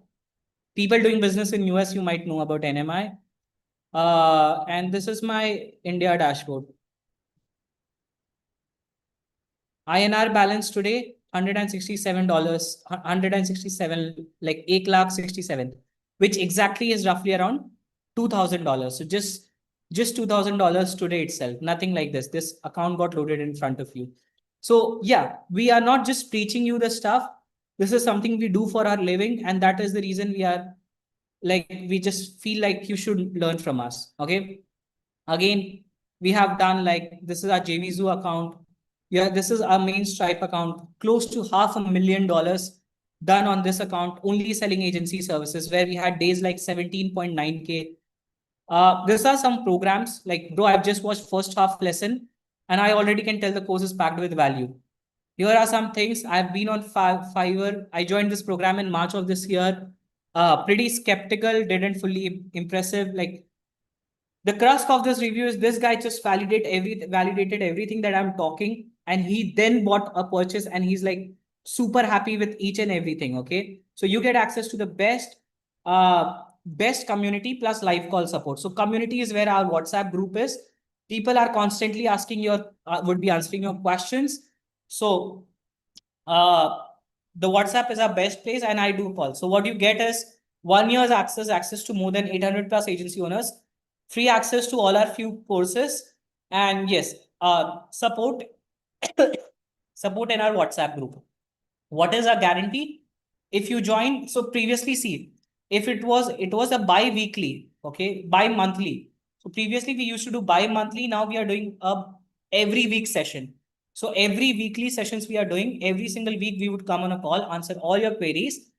Speaker 1: People doing business in US, you might know about NMI. And this is my India dashboard. INR balance today, $167, 167, like 1,67,000, which exactly is roughly around $2,000. So just $2,000 today itself, nothing like this. This account got loaded in front of you. So yeah, we are not just preaching you the stuff. This is something we do for our living. And that is the reason we are like, we just feel like you should learn from us. Okay. Again, we have done like, this is our JVZoo account. Yeah, this is our main Stripe account. Close to $500,000 done on this account, only selling agency services, where we had days like 17.9K. These are some programs like, bro, I've just watched first half lesson and I already can tell the course is packed with value. Here are some things. I've been on Fiverr. I joined this program in March of this year. Pretty skeptical, didn't fully impressive. Like, the crux of this review is this guy just validated everything that I'm talking, and he then bought a purchase, and he's like super happy with each and everything. Okay, so you get access to the best community plus live call support. So community is where our WhatsApp group is. People are constantly asking would be answering your questions. So the WhatsApp is our best place, and I do call. So what you get is 1 year's access to more than 800 plus agency owners, free access to all our few courses, and yes, support support in our WhatsApp group. What is our guarantee? If you join, so previously, see, if it was a bi-weekly, okay, bi-monthly. So previously we used to do bi-monthly. Now we are doing a every week session. So every weekly sessions we are doing, every single week we would come on a call, answer all your queries.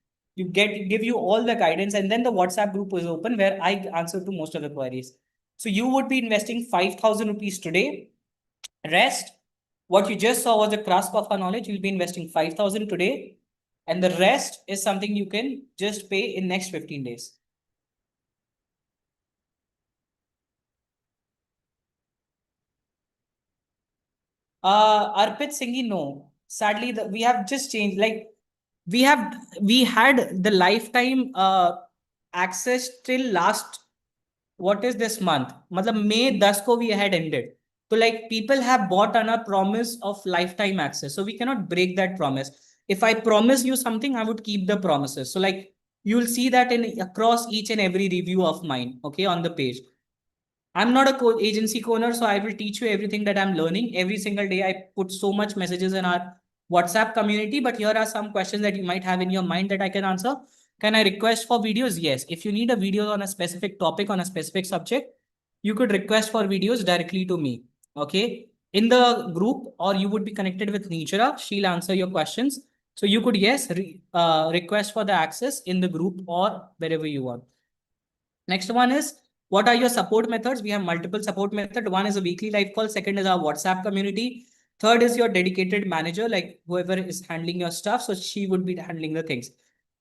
Speaker 1: Give you all the guidance, and then the WhatsApp group is open where I answer to most of the queries. So you would be investing 5,000 rupees today. Rest, what you just saw was the grasp of our knowledge. You'll be investing 5,000 today, and the rest is something you can just pay in next 15 days. Arpit Singhi, no. Sadly, we have just changed. Like we had the lifetime access till last, what is this month? Matlab May 10 ko we had ended. So like people have bought on a promise of lifetime access. So we cannot break that promise. If I promise you something, I would keep the promises. So like you'll see that in across each and every review of mine, okay, on the page. I'm not a agency owner, so I will teach you everything that I'm learning. Every single day, I put so much messages in our WhatsApp community. But here are some questions that you might have in your mind that I can answer. Can I request for videos? Yes. If you need a video on a specific topic, on a specific subject, you could request for videos directly to me. Okay. In the group, or you would be connected with Nijra. She'll answer your questions. So you could, yes, request for the access in the group or wherever you want. Next one is, what are your support methods? We have multiple support methods. One is a weekly live call. Second is our WhatsApp community. Third is your dedicated manager, like whoever is handling your stuff. So she would be handling the things.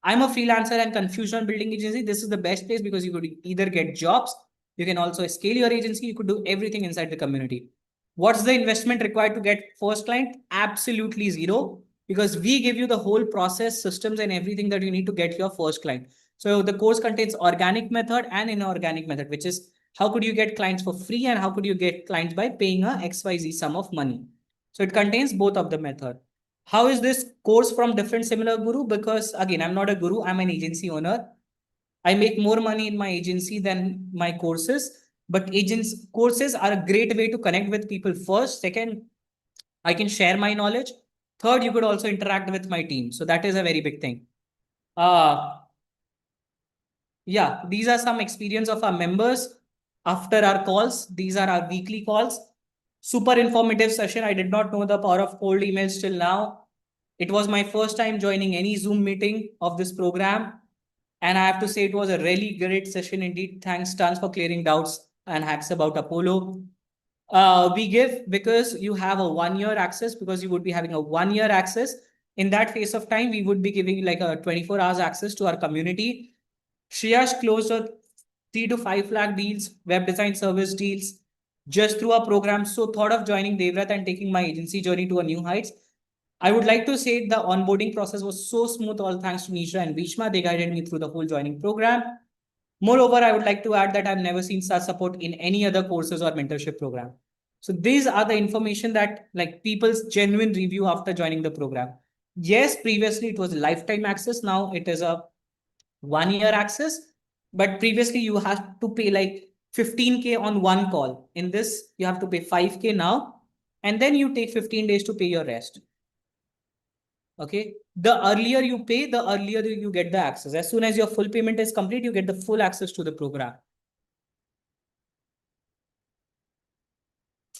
Speaker 1: I'm a freelancer and confusion building agency. This is the best place because you could either get jobs, you can also scale your agency, you could do everything inside the community. What's the investment required to get first client? Absolutely zero, because we give you the whole process, systems, and everything that you need to get your first client. So the course contains organic method and inorganic method, which is how could you get clients for free and how could you get clients by paying a XYZ sum of money. So it contains both of the method. How is this course from different similar guru? Because again, I'm not a guru, I'm an agency owner. I make more money in my agency than my courses, but agents courses are a great way to connect with people first. Second, I can share my knowledge. Third, you could also interact with my team. So that is a very big thing. Yeah, these are some experience of our members after our calls. These are our weekly calls. Super informative session. I did not know the power of cold emails till now. It was my first time joining any Zoom meeting of this program. And I have to say it was a really great session indeed. Thanks tons for clearing doubts and hacks about Apollo. We give because you have a 1 year access, because you would be having a 1 year access. In that phase of time, we would be giving like a 24 hours access to our community. Shreya's closed a 3 to 5 lakh deals, web design service deals, just through our program. So thought of joining Devvrat and taking my agency journey to a new heights. I would like to say the onboarding process was so smooth, all thanks to Nisha and Vishma. They guided me through the whole joining program. Moreover, I would like to add that I've never seen such support in any other courses or mentorship program. So these are the information that like people's genuine review after joining the program. Yes, previously it was lifetime access. Now it is a 1 year access, but previously you have to pay like 15K on one call. In this, you have to pay 5K now, and then you take 15 days to pay your rest. Okay. The earlier you pay, the earlier you get the access. As soon as your full payment is complete, you get the full access to the program.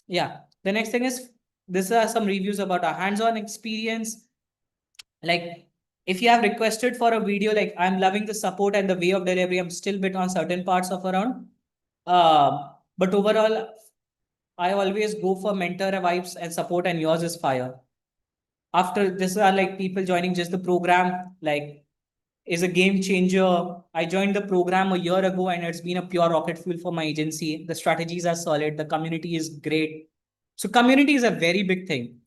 Speaker 1: Yeah. The next thing is, these are some reviews about our hands-on experience. Like if you have requested for a video, like I'm loving the support and the way of delivery, I'm still bit on certain parts of around. But overall, I always go for mentor vibes and support, and yours is fire. After this are like people joining just the program, like is a game changer. I joined the program a year ago and it's been a pure rocket fuel for my agency. The strategies are solid. The community is great. So community is a very big thing.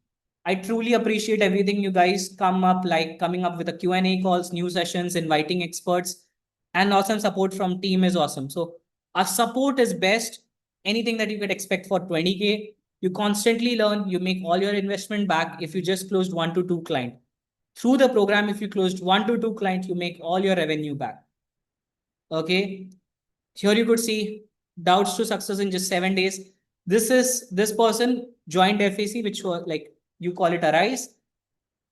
Speaker 1: I truly appreciate everything you guys come up, like coming up with the Q&A calls, new sessions, inviting experts, and awesome support from team is awesome. So our support is best. Anything that you could expect for 20K, you constantly learn, you make all your investment back if you just closed 1 to 2 clients. Through the program, if you closed 1 to 2 clients, you make all your revenue back. Okay. Here you could see doubts to success in just 7 days. This person joined FAC, which was like you call it a rise.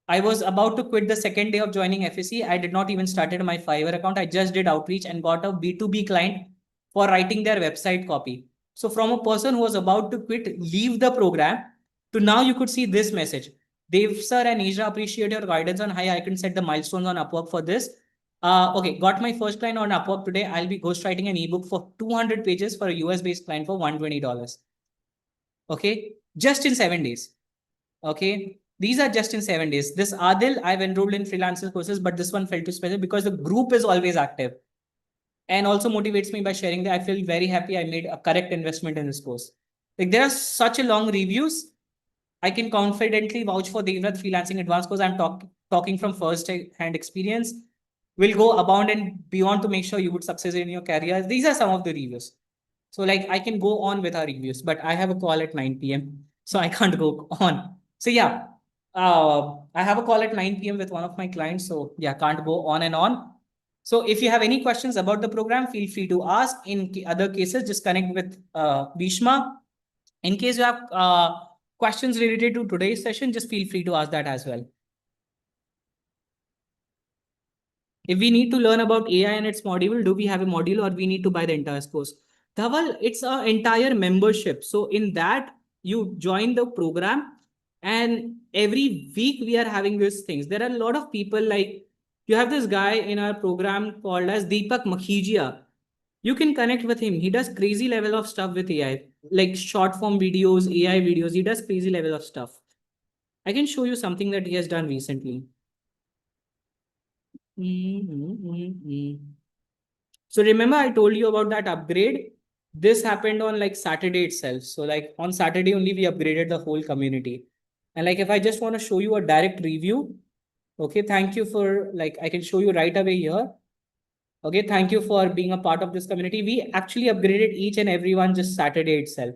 Speaker 1: I was about to quit the second day of joining FAC. I did not even started my Fiverr account. I just did outreach and got a B2B client for writing their website copy. So from a person who was about to quit, leave the program, to now you could see this message. Dev sir and Isra, appreciate your guidance on how I can set the milestones on Upwork for this. Okay, got my first client on Upwork today. I'll be ghostwriting an ebook for 200 pages for a US-based client for $120. Okay, just in 7 days. Okay, these are just in 7 days. This Adil, I've enrolled in freelancer courses, but this one felt too special because the group is always active and also motivates me by sharing that I feel very happy I made a correct investment in this course. Like there are such a long reviews. I can confidently vouch for Devvrat Freelancing Advanced course. I'm talking from first-hand experience. Will go above and beyond to make sure you would succeed in your career. These are some of the reviews. So like I can go on with our reviews, but I have a call at 9 p.m. So I can't go on. So yeah, I have a call at 9 p.m. with one of my clients. So yeah, can't go on and on. So if you have any questions about the program, feel free to ask. In other cases, just connect with Bhishma. In case you have questions related to today's session, just feel free to ask that as well. If we need to learn about AI and its module, do we have a module or we need to buy the entire course? Dhaval, it's an entire membership. So in that, you join the program and every week we are having these things. There are a lot of people like, you have this guy in our program called as Deepak Makhijia. You can connect with him. He does crazy level of stuff with AI, like short form videos, AI videos. He does crazy level of stuff. I can show you something that he has done recently. So remember I told you about that upgrade. This happened on like Saturday itself. So like on Saturday only we upgraded the whole community. And like if I just want to show you a direct review, okay, thank you for like I can show you right away here. Okay, thank you for being a part of this community. We actually upgraded each and everyone just Saturday itself.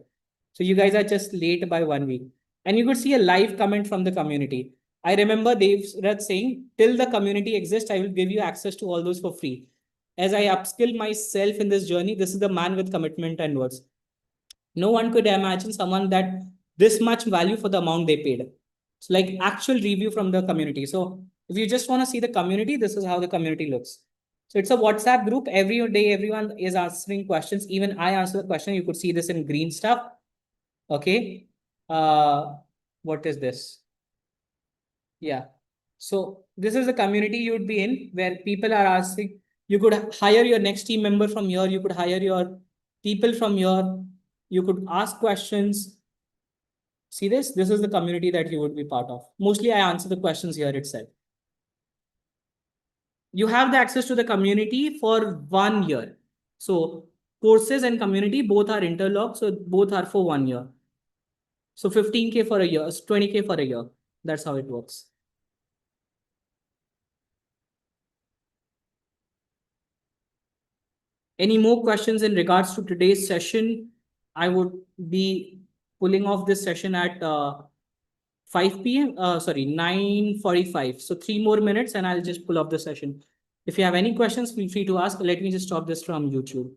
Speaker 1: So you guys are just late by 1 week. And you could see a live comment from the community. I remember Devvrat saying, till the community exists, I will give you access to all those for free. As I upskill myself in this journey, this is the man with commitment and words. No one could imagine someone that this much value for the amount they paid. It's like actual review from the community. So if you just want to see the community, this is how the community looks. So it's a WhatsApp group. Every day, everyone is answering questions. Even I answer the question. You could see this in green stuff. Okay. What is this? Yeah. So this is the community you would be in where people are asking, you could hire your next team member from here. You could hire your people from here. You could ask questions. See this? This is the community that you would be part of. Mostly I answer the questions here itself. You have the access to the community for 1 year. So courses and community both are interlocked. So both are for 1 year. So 15K for a year, 20K for a year. That's how it works. Any more questions in regards to today's session? I would be pulling off this session at 5 p.m. Sorry, 9:45. So 3 more minutes and I'll just pull off the session. If you have any questions, feel free to ask. Let me just stop this from YouTube.